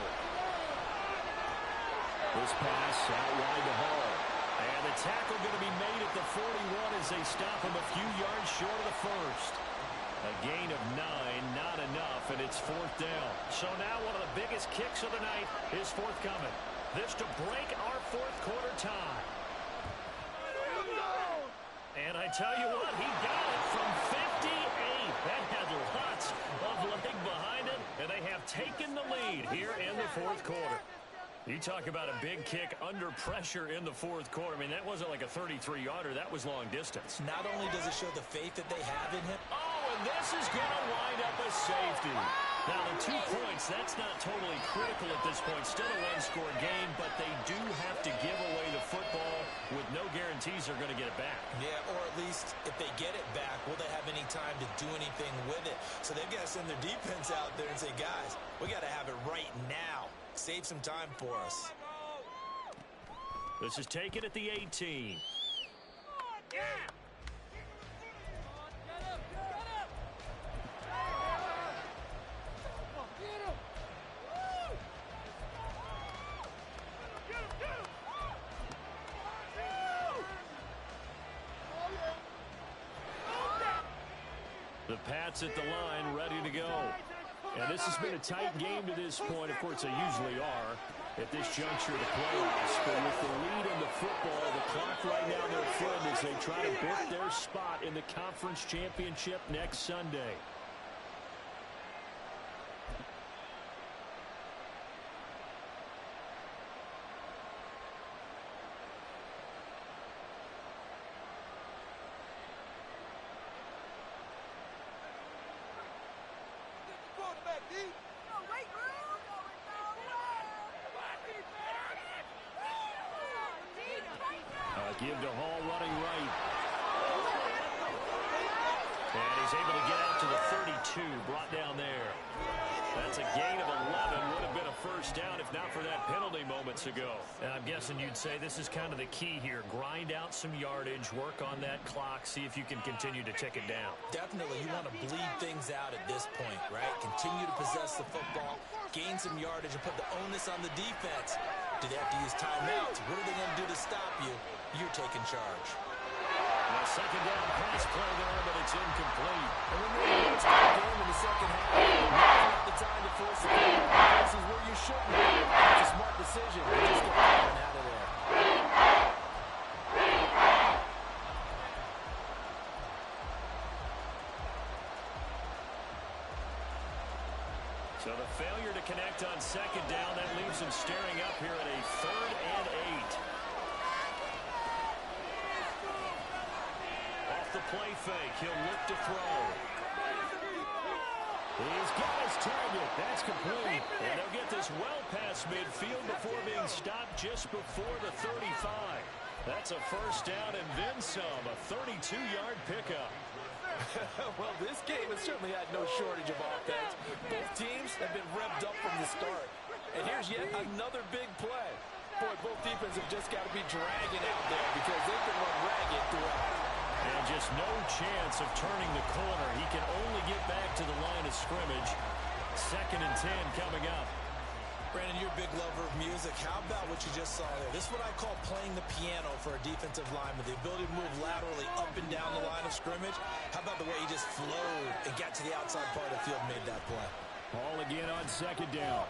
This pass out wide to Hall. And the tackle going to be made at the 41 as they stop him a few yards short of the first. A gain of 9, not enough, and it's 4th down. So now one of the biggest kicks of the night is forthcoming. This to break our 4th quarter tie. And I tell you what, he got it from 58. That had lots of leg behind it, and they have taken the lead here in the 4th quarter. You talk about a big kick under pressure in the 4th quarter. I mean, that wasn't like a 33-yarder. That was long distance. Not only does it show the faith that they have in him. Oh, and this is going to wind up a safety. Now, the 2 points, that's not totally critical at this point. Still a one-score game, but they do have to give away the football with no guarantees they're going to get it back. Yeah, or at least if they get it back, will they have any time to do anything with it? So they've got to send their defense out there and say, guys, we got to have it right now. Save some time for us. This is taken at the 18. The Pats at the line, ready to go. And this has been a tight game to this point. Of course, they usually are at this juncture of the playoffs. But with the lead in the football, the clock right now their friend as they try to book their spot in the conference championship next Sunday. Give to Hall running right. And he's able to get out to the 32, brought down there. That's a gain of 11. Would have been a first down if not for that penalty moments ago. And I'm guessing you'd say this is kind of the key here. Grind out some yardage, work on that clock, see if you can continue to tick it down. Definitely, you want to bleed things out at this point, right? Continue to possess the football, gain some yardage, and put the onus on the defense. Do they have to use timeouts? What are they going to do to stop you? You're taking charge. A second down pass play there, but it's incomplete. And when they're in the game in the second half, not the time to force the ball. This is where you shouldn't be. It's a smart decision. Just get the ball out of there. So the failure to connect on second down, that leaves him staring up here at a 3rd and 8. Off the play fake, he'll look to throw. He's got his target. That's complete. And they'll get this well past midfield before being stopped just before the 35. That's a first down and then some. A 32-yard pickup. Well, this game has certainly had no shortage of offense. Both teams have been revved up from the start. And here's yet another big play. Boy, both defenses have just got to be dragging out there because they can run ragged throughout. And just no chance of turning the corner. He can only get back to the line of scrimmage. 2nd and 10 coming up. Brandon, you're a big lover of music. How about what you just saw there? This is what I call playing the piano for a defensive lineman. The ability to move laterally up and down the line of scrimmage. How about the way he just flowed and got to the outside part of the field and made that play? Ball again on second down.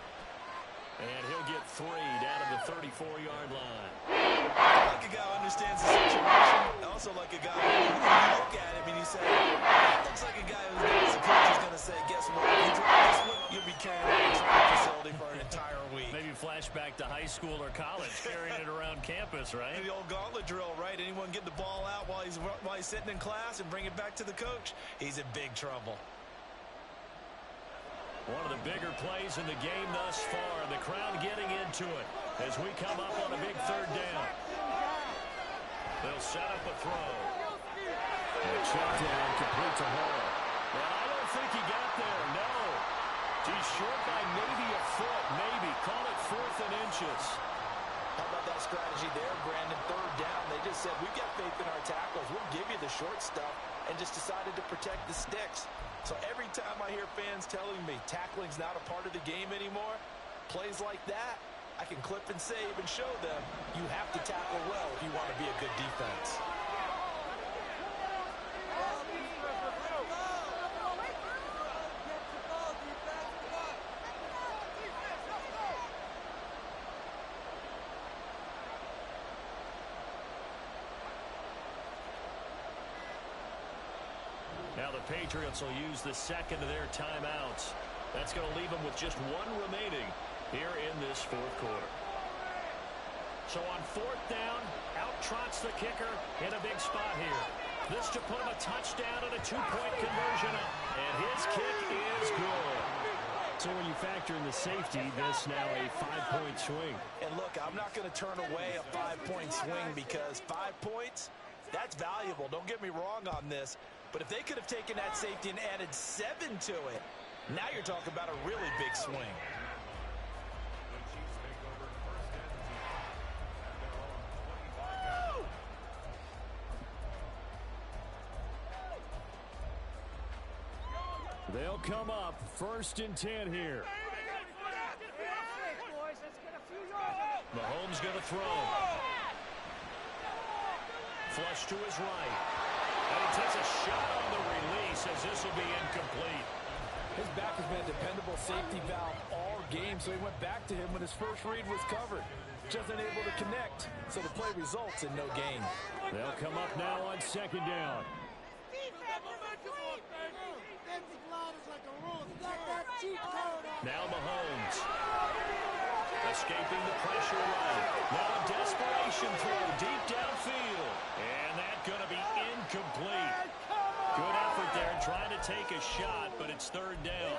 And he'll get 3 down to the 34-yard line. Like a guy who understands the situation. Also like a guy who you look at him and you say, that looks like a guy who knows the coach is going to say, guess what? You drop this one, you'll be carrying it to the training facility for an entire week. Maybe flashback to high school or college, carrying it around campus, right? The old gauntlet drill, right? Anyone get the ball out while he's sitting in class and bring it back to the coach? He's in big trouble. One of the bigger plays in the game thus far. The crowd getting into it as we come up on a big 3rd down. They'll set up a throw. And check down, complete to Hall. Well, I don't think he got there, no. He's short by maybe a foot, maybe. Call it 4th and inches. How about that strategy there, Brandon? 3rd down. They just said, we've got faith in our tackles. We'll give you the short stuff, and just decided to protect the sticks. So every time I hear fans telling me tackling's not a part of the game anymore, plays like that, I can clip and save and show them you have to tackle well if you want to be a good defense. Now the Patriots will use the 2nd of their timeouts. That's going to leave them with just 1 remaining here in this 4th quarter. So on 4th down, out trots the kicker in a big spot here. This to put him a touchdown and a 2-point conversion up. And his kick is good. So when you factor in the safety, this now a 5-point swing. And look, I'm not going to turn away a 5-point swing because 5 points, that's valuable. Don't get me wrong on this. But if they could have taken that safety and added 7 to it, now you're talking about a really big swing. They'll come up 1st and 10 here. Mahomes going to throw. Flush to his right. And he takes a shot on the release as this will be incomplete. His back has been a dependable safety valve all game, so he went back to him when his first read was covered. Just unable to connect, so the play results in no gain. They'll come up now on 2nd down. Now Mahomes. Escaping the pressure right. Now a desperation throw deep downfield. And that's going to be incomplete. Good effort there trying to take a shot, but it's 3rd down.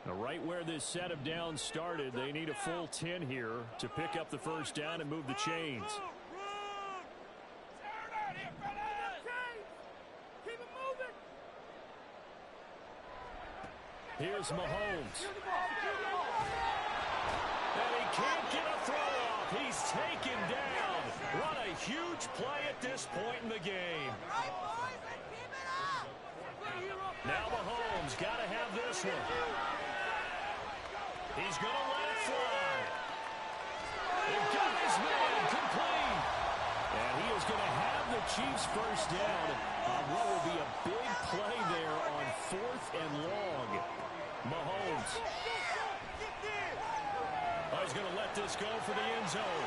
Now right where this set of downs started, they need a full 10 here to pick up the first down and move the chains. Here's Mahomes. And he can't get a throw off. He's taken down. What a huge play at this point in the game. Now Mahomes got to have this one. He's going to let it fly. He got his man complete. And he is going to have the Chiefs first down on what will be a big play there on 4th and long. Mahomes. Oh, he's going to let this go for the end zone.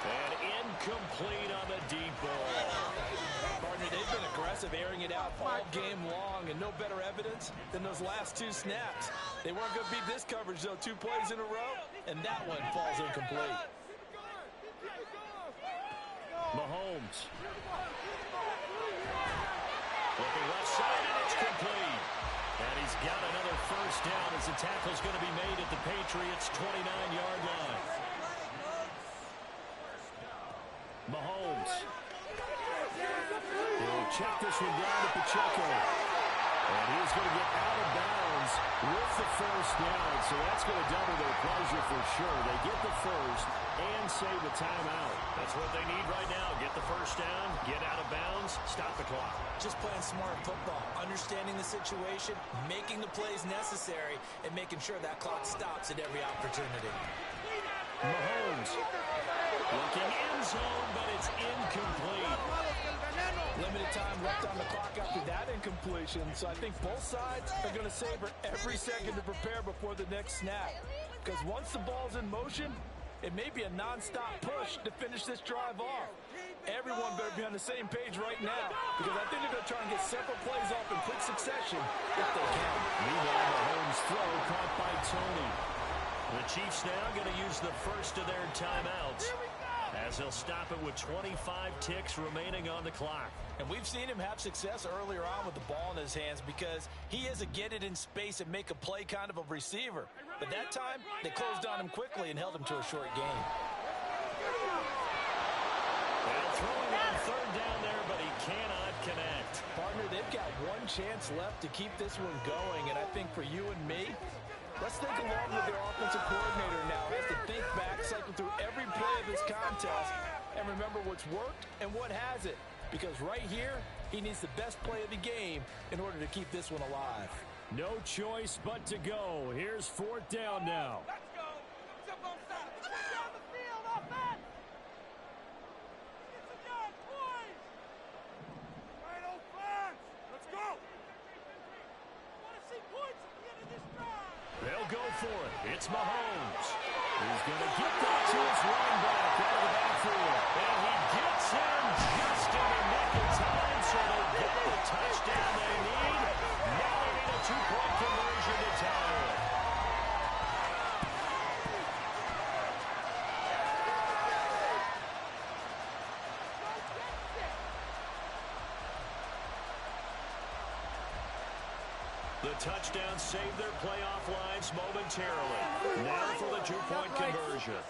And incomplete on the deep ball. Partner, they've been aggressive, airing it out all game long, and no better evidence than those last 2 snaps. They weren't going to beat this coverage, though. 2 plays in a row, and that one falls incomplete. Mahomes. Looking left side, and it's complete. And he's got another first down as the tackle's going to be made at the Patriots' 29-yard line. Mahomes. He'll check this one down to Pacheco. And he's going to get out of bounds with the first down. So that's going to double their pleasure for sure. They get the first and save the timeout. That's what they need right now. Get the first down, get out of bounds, stop the clock. Just playing smart football, understanding the situation, making the plays necessary, and making sure that clock stops at every opportunity. Mahomes. Looking end zone, but it's incomplete. Limited time left on the clock after that incompletion, so I think both sides are going to savor every second to prepare before the next snap. Because once the ball's in motion, it may be a non-stop push to finish this drive off. Everyone better be on the same page right now, because I think they're going to try and get several plays off in quick succession if they can. Meanwhile, Mahomes' throw caught by Tony. The Chiefs now going to use the first of their timeouts as they'll stop it with 25 ticks remaining on the clock. And we've seen him have success earlier on with the ball in his hands because he is a get it in space and make a play kind of a receiver. But that time, they closed on him quickly and held him to a short gain. Well, throwing on 3rd down there, but he cannot connect. Partner, they've got one chance left to keep this one going, and I think for you and me, let's think along with their offensive coordinator now. Has to think back, cycle through every play of this contest, and remember what's worked and what hasn't. Because right here, he needs the best play of the game in order to keep this one alive. No choice but to go. Here's 4th down now. Let's go. Jump on side. Get down the field, offense. Get some yards, boys. Right, offense. Let's go. I want to see points at the end of this drive. They'll go for it. It's Mahomes. He's going to get that to his running back out of the backfield. And he gets him just in the nick of time, so they'll get the touchdown they need. Now they need a 2-point conversion to tie it. The touchdown saved their playoff lives momentarily. Now for the 2-point conversion.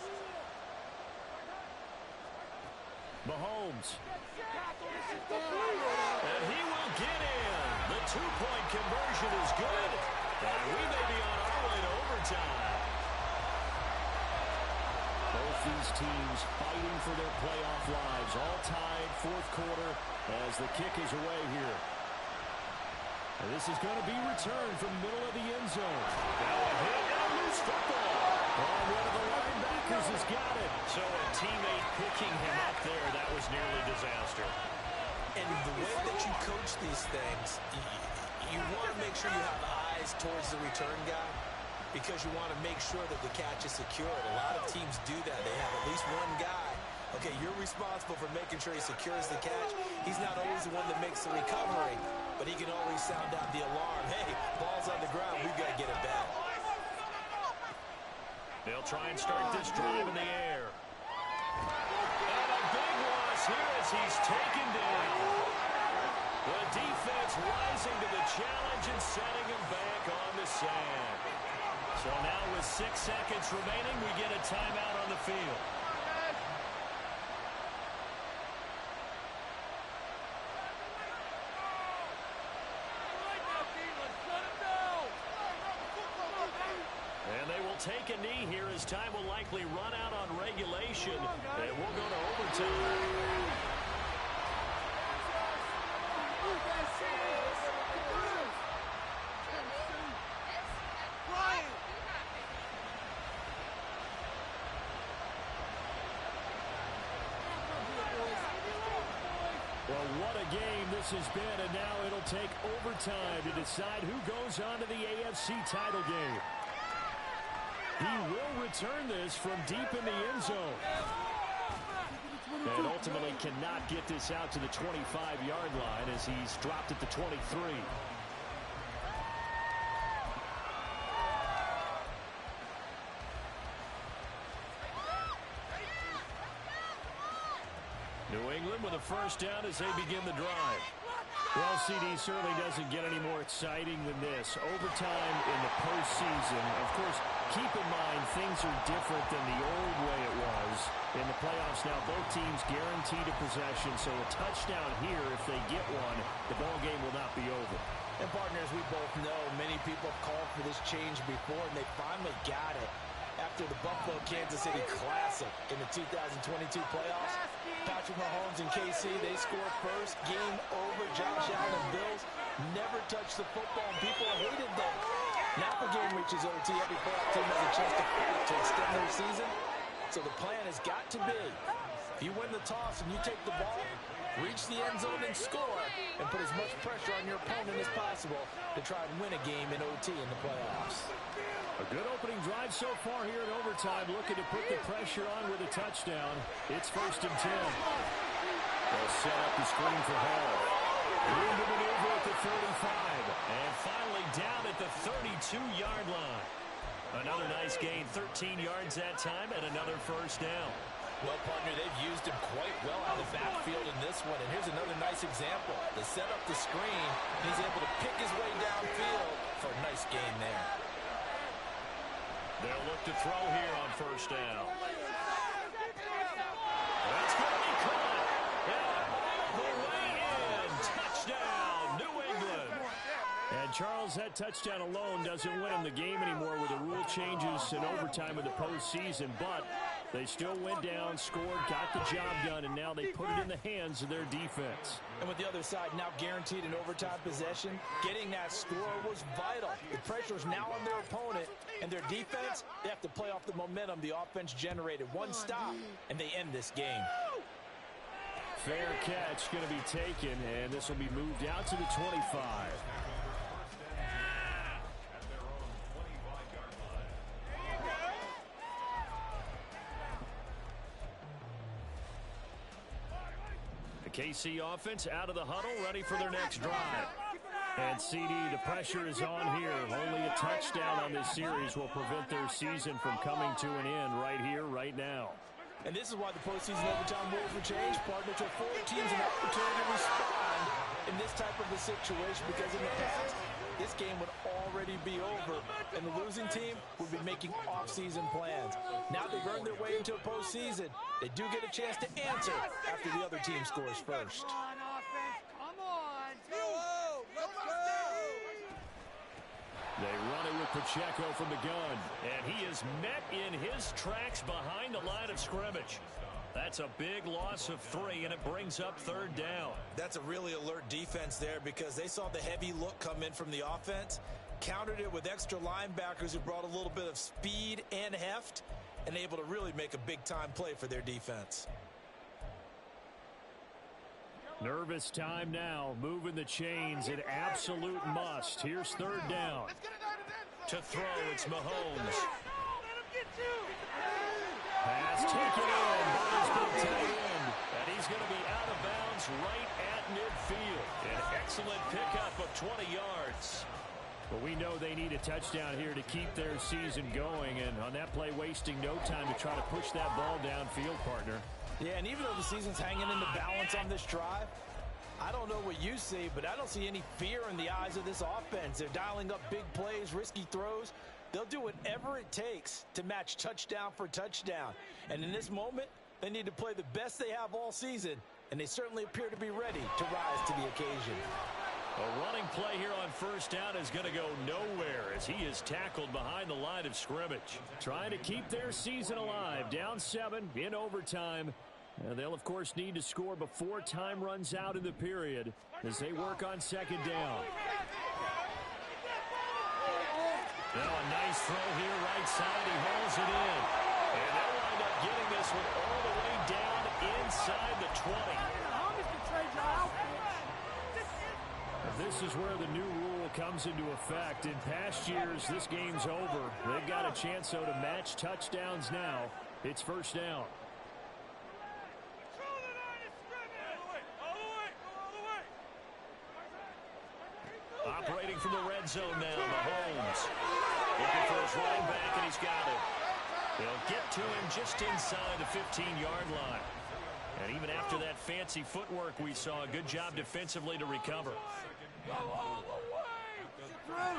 Mahomes. And he will get in. The 2-point conversion is good. And we may be on our way to overtime. Both these teams fighting for their playoff lives. All tied, 4th quarter as the kick is away here. And this is going to be returned from the middle of the end zone. Now a hit and a loose football. And one of the linebackers has got it. So a teammate picking him up there, that was nearly disaster. And the way that you coach these things, you want to make sure you have eyes towards the return guy because you want to make sure that the catch is secured. A lot of teams do that. They have at least one guy. Okay, you're responsible for making sure he secures the catch. He's not always the one that makes the recovery, but he can always sound out the alarm. Hey, ball's on the ground. We've got to get it back. They'll try and start this drive in the air. And a big loss here as he's taken down. The defense rising to the challenge and setting him back on the sand. So now with 6 seconds remaining, we get a timeout on the field. take a knee here as time will likely run out on regulation, and we'll go to overtime. Well, what a game this has been, and now it'll take overtime to decide who goes on to the AFC title game. He will return this from deep in the end zone. And ultimately cannot get this out to the 25-yard line as he's dropped at the 23. New England with a first down as they begin the drive. Well, CD certainly doesn't get any more exciting than this. Overtime in the postseason. Of course, keep in mind things are different than the old way it was. In the playoffs now, both teams guaranteed a possession, so a touchdown here, if they get one, the ball game will not be over. And partners, we both know many people have called for this change before, and they finally got it. After the Buffalo-Kansas City Classic in the 2022 playoffs, Patrick Mahomes and KC, they scored first. Game over. Josh Allen and Bills never touched the football, and people hated them. Now the game reaches OT. Every playoff team has a chance to fight to extend their season. So the plan has got to be, if you win the toss and you take the ball, reach the end zone and score, and put as much pressure on your opponent as possible to try and win a game in OT in the playoffs. A good opening drive so far here in overtime, looking to put the pressure on with a touchdown. It's 1st and 10. They'll set up the screen for Hall. Room to maneuver at the 35. And finally down at the 32-yard line. Another nice gain, 13 yards that time, and another first down. Well, partner, they've used him quite well out of the backfield in this one. And here's another nice example. They set up the screen, and he's able to pick his way downfield for a nice gain there. They'll look to throw here on first down. That's going to be caught. And all the way in. Touchdown, New England. And Charles, that touchdown alone doesn't win them the game anymore with the rule changes in overtime of the postseason. But they still went down, scored, got the job done, and now they put it in the hands of their defense. And with the other side now guaranteed an overtime possession, getting that score was vital. The pressure is now on their opponent, and their defense, they have to play off the momentum the offense generated. One stop, and they end this game. Fair catch going to be taken, and this will be moved out to the 25. KC offense out of the huddle, ready for their next drive. And CD, the pressure is on here. Only a touchdown on this series will prevent their season from coming to an end right here, right now. And this is why the postseason overtime rules were changed, partner, to afford teams an opportunity to respond in this type of a situation, because in the past, this game would already be over, and the losing team would be making off-season plans. Now they've earned their way into a postseason. They do get a chance to answer after the other team scores first. Come on, offense. Come on. Let's go. They run it with Pacheco from the gun. And he is met in his tracks behind the line of scrimmage. That's a big loss of 3, and it brings up 3rd down. That's a really alert defense there, because they saw the heavy look come in from the offense, countered it with extra linebackers who brought a little bit of speed and heft, and able to really make a big-time play for their defense. Nervous time now, moving the chains, an absolute must. Here's 3rd down. To throw, it's Mahomes. Pass taken in. Ball's been tight end. And he's going to be out of bounds right at midfield. An excellent pickup of 20 yards. But we know they need a touchdown here to keep their season going. And on that play, wasting no time to try to push that ball downfield, partner. Yeah, and even though the season's hanging in the balance on this drive, I don't know what you see, but I don't see any fear in the eyes of this offense. They're dialing up big plays, risky throws. They'll do whatever it takes to match touchdown for touchdown. And in this moment, they need to play the best they have all season, and they certainly appear to be ready to rise to the occasion. A running play here on first down is going to go nowhere as he is tackled behind the line of scrimmage. Trying to keep their season alive. Down 7 in overtime. They'll, of course, need to score before time runs out in the period as they work on second down. Now a nice throw here, right side. He hauls it in. And they'll wind up getting this one all the way down inside the 20. This is where the new rule comes into effect. In past years, this game's over. They've got a chance, though, to match touchdowns now. It's first down. Operating from the red zone now, Mahomes. Looking for his running back, and he's got it. They'll get to him just inside the 15-yard line. And even after that fancy footwork we saw, a good job defensively to recover. They'll run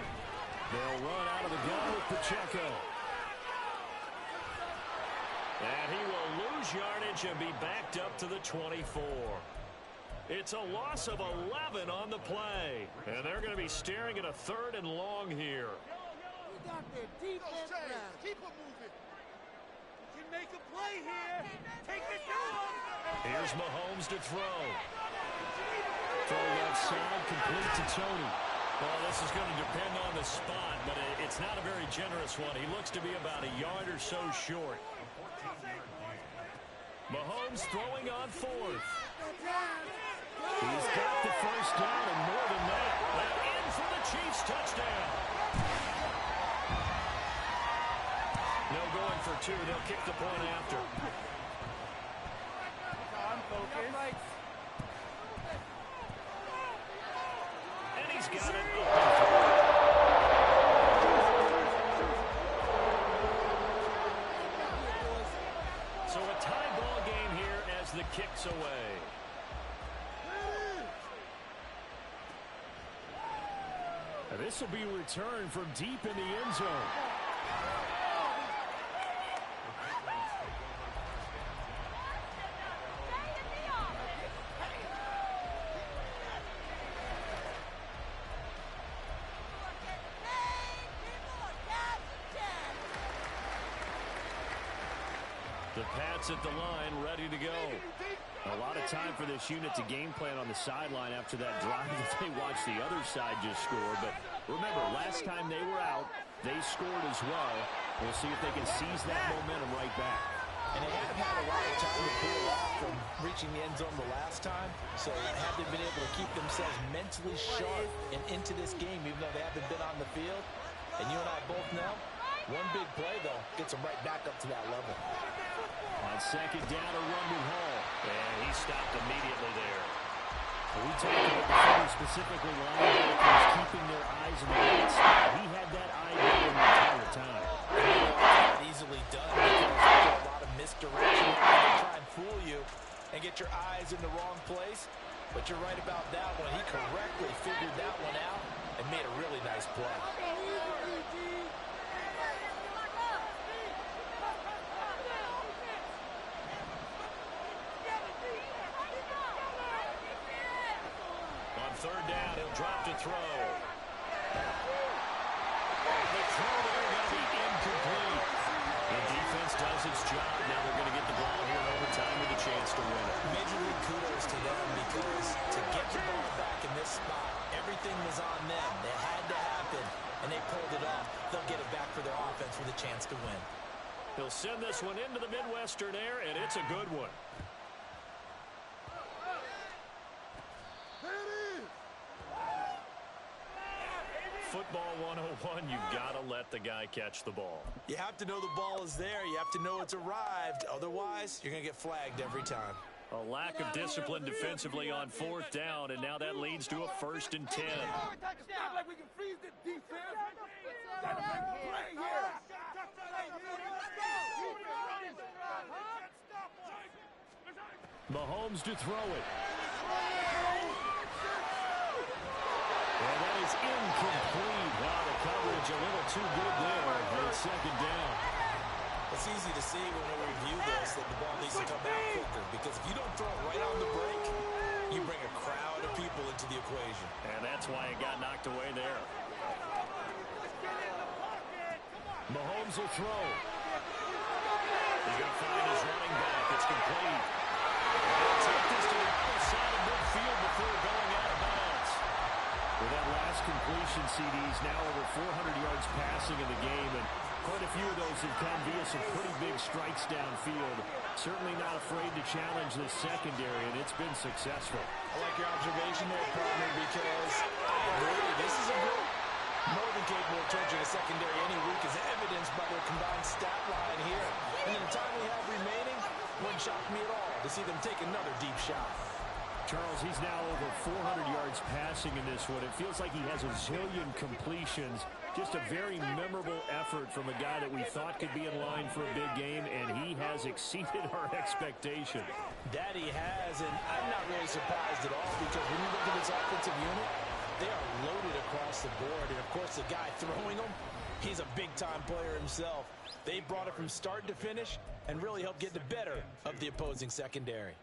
out of the gun with Pacheco. And he will lose yardage and be backed up to the 24. It's a loss of 11 on the play. And they're going to be staring at a 3rd and long here. Keep it moving. You can make a play here. Take it down. Here's Mahomes to throw. Throw left side, complete to Tony. Well, this is going to depend on the spot, but it's not a very generous one. He looks to be about a yard or so short. Mahomes throwing on 4th. He's got the first down and more than that. And in for the Chiefs touchdown. No going for 2. They'll kick the point after. And he's got it. So a tie ball game here as the kick's away. This will be returned from deep in the end zone. The Pats at the line, ready to go. A lot of time for this unit to game plan on the sideline after that drive that they watched the other side just score. But remember, last time they were out, they scored as well. We'll see if they can seize that momentum right back. And they haven't had a lot of time to pull off from reaching the end zone the last time. So have they been able to keep themselves mentally sharp and into this game, even though they haven't been on the field? And you and I both know, one big play, though, gets them right back up to that level. On second down, a run with Hall. And he stopped immediately there. We talked about the specifically linebackers keeping their eyes on the right side. He had that eye down the entire time. Easily done because there's a lot of misdirection. They try and fool you and get your eyes in the wrong place. But you're right about that one. He correctly figured that one out and made a really nice play. Third down, he'll drop to throw. The throw there going to be incomplete. The defense does its job. Now they're going to get the ball here in overtime with a chance to win it. Major league kudos to them because to get the ball back in this spot, everything was on them. It had to happen, and they pulled it off. They'll get it back for their offense with a chance to win. He'll send this one into the Midwestern air, and it's a good one. Football 101, you've got to let the guy catch the ball. You have to know the ball is there. You have to know it's arrived. Otherwise, you're going to get flagged every time. A lack of discipline defensively on 4th down, and now that leads to a 1st and 10. Like we can freeze the defense. Got to make a play here. Mahomes to throw it. Well, that is incomplete. Wow, the coverage a little too good there. And it's second down. It's easy to see when we review this that the ball needs to come out quicker because if you don't throw it right on the break, you bring a crowd of people into into the equation. And that's why it got knocked away there. Mahomes will throw. He's going to find his running back. It's complete. They'll take this to the other side of midfield before going out of bounds. With that last completion, CD's now over 400 yards passing in the game, and quite a few of those have come via some pretty big strikes downfield. Certainly not afraid to challenge this secondary, and it's been successful. I like your observation there, partner, because I agree. This is a group more than capable of charging a secondary any week, as evidenced by their combined stat line here. And in the time we have remaining, wouldn't shock me at all to see them take another deep shot. Charles, he's now over 400 yards passing in this one. It feels like he has a zillion completions. Just a very memorable effort from a guy that we thought could be in line for a big game, and he has exceeded our expectation. That he has, and I'm not really surprised at all, because when you look at this offensive unit, they are loaded across the board. And, of course, the guy throwing them, he's a big-time player himself. They brought it from start to finish and really helped get the better of the opposing secondary.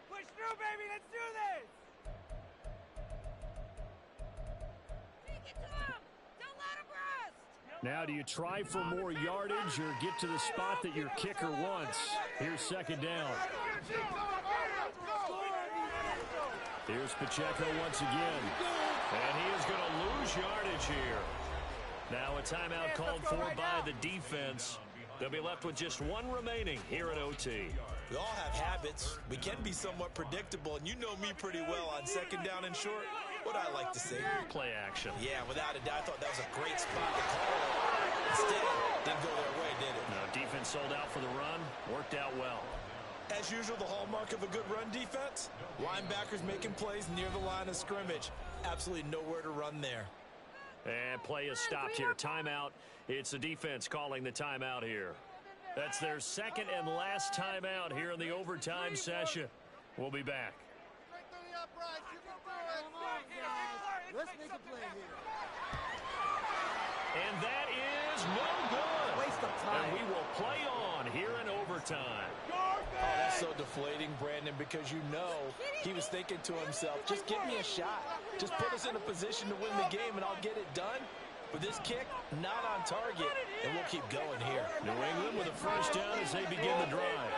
Push through, baby. Let's do this. Take it to him. Don't let him rest. Now, do you try for more yardage or get to the spot that your kicker wants? Here's second down. Here's Pacheco once again. And he is going to lose yardage here. Now a timeout called for by the defense. They'll be left with just one remaining here at OT. We all have habits. We can be somewhat predictable, and you know me pretty well on second down and short. What I like to say. Play action. Yeah, without a doubt, I thought that was a great spot to call it. Instead, didn't go their way, did it? No, defense sold out for the run. Worked out well. As usual, the hallmark of a good run defense, linebackers making plays near the line of scrimmage. Absolutely nowhere to run there. And play is stopped here. Timeout. It's the defense calling the timeout here. That's their second and last timeout here in the overtime session. We'll be back. Let's make a play here. And that is no good. Waste of time. And we will play on here in overtime. Oh, that's so deflating, Brandon, because you know he was thinking to himself, just give me a shot. Just put us in a position to win the game, and I'll get it done. But this kick, not on target, and we'll keep going here. New England with a first down as they begin the drive.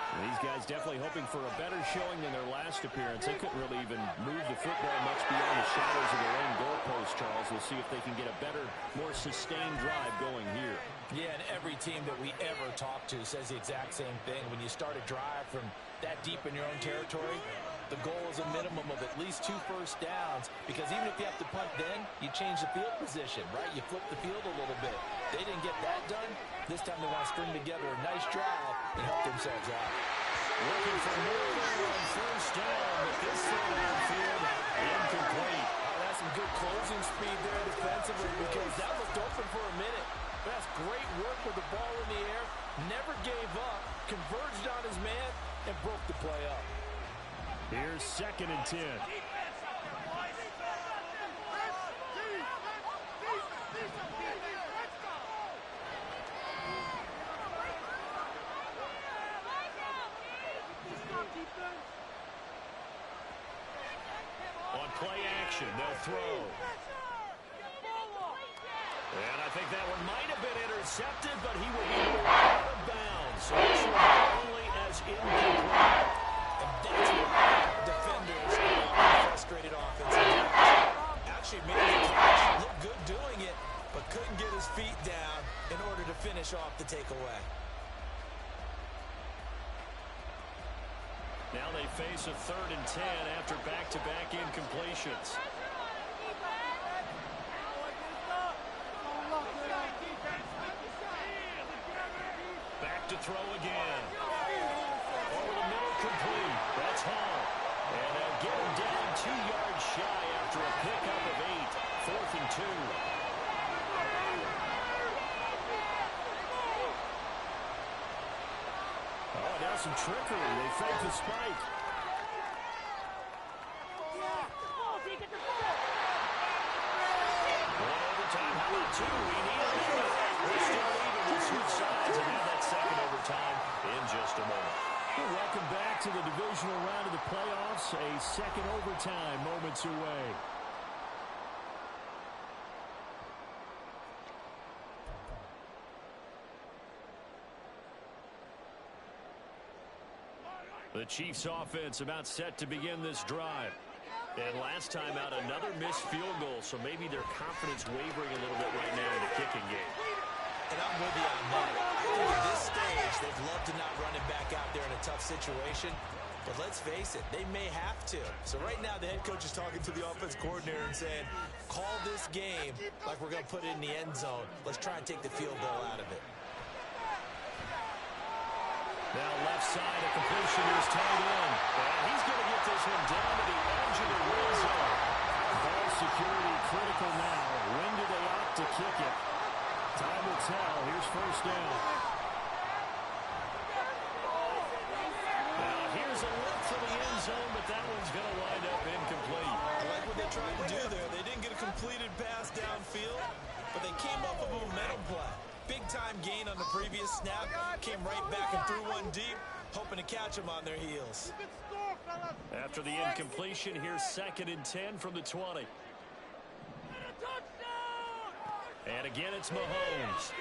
And these guys definitely hoping for a better showing than their last appearance. They couldn't really even move the football much beyond the shadows of their own goalpost, Charles. We'll see if they can get a better, more sustained drive going here. Yeah, and every team that we ever talk to says the exact same thing. When you start a drive from that deep in your own territory, the goal is a minimum of at least 2 first downs, because even if you have to punt then, you change the field position, right? You flip the field a little bit. They didn't get that done. This time they want to string together a nice drive and help themselves out. Looking for more on first down, but this throw downfield incomplete. Oh, that's some good closing speed there defensively, because that looked open for a minute. But that's great work with the ball in the air. Never gave up, converged on his man, and broke the play up. Here's second and 10. On play action, they'll throw. And I think that one might have been intercepted, but he will be out of bounds. So this will be only as incomplete. And that's what defenders are frustrated offensive. Actually made the catch, looked good doing it, but couldn't get his feet down in order to finish off the takeaway. Now they face a 3rd and 10 after back-to-back incompletions. Back to throw again. Over the middle, complete. That's Hall. And they'll get him down 2 yards shy after a pickup of 8. 4th and 2. Oh, now some trickery. They fake the spike. One overtime. How about 2? We need another. We're still even. We'll switch sides and have that second overtime in just a moment. Welcome back to the divisional round of the playoffs. A second overtime moments away. The Chiefs offense about set to begin this drive. And last time out, another missed field goal, so maybe their confidence wavering a little bit right now in the kicking game. And I'm with you on that. I think at this stage, they'd love to not run it back out there in a tough situation. But let's face it, they may have to. So right now, the head coach is talking to the offense coordinator and saying, call this game like we're going to put it in the end zone. Let's try and take the field goal out of it. Now left side, a completion is tied in. And he's going to get this one down to the edge of the red zone. Ball security critical now. When do they opt to kick it? Time will tell. Here's first down. Now here's a look for the end zone, but that one's going to wind up incomplete. I like what they tried to do there. They didn't get a completed pass downfield, but they came up with a momentum play. Big-time gain on the previous snap. Came right back and threw one deep, hoping to catch them on their heels. After the incompletion, here's 2nd and 10 from the 20. And again, it's Mahomes.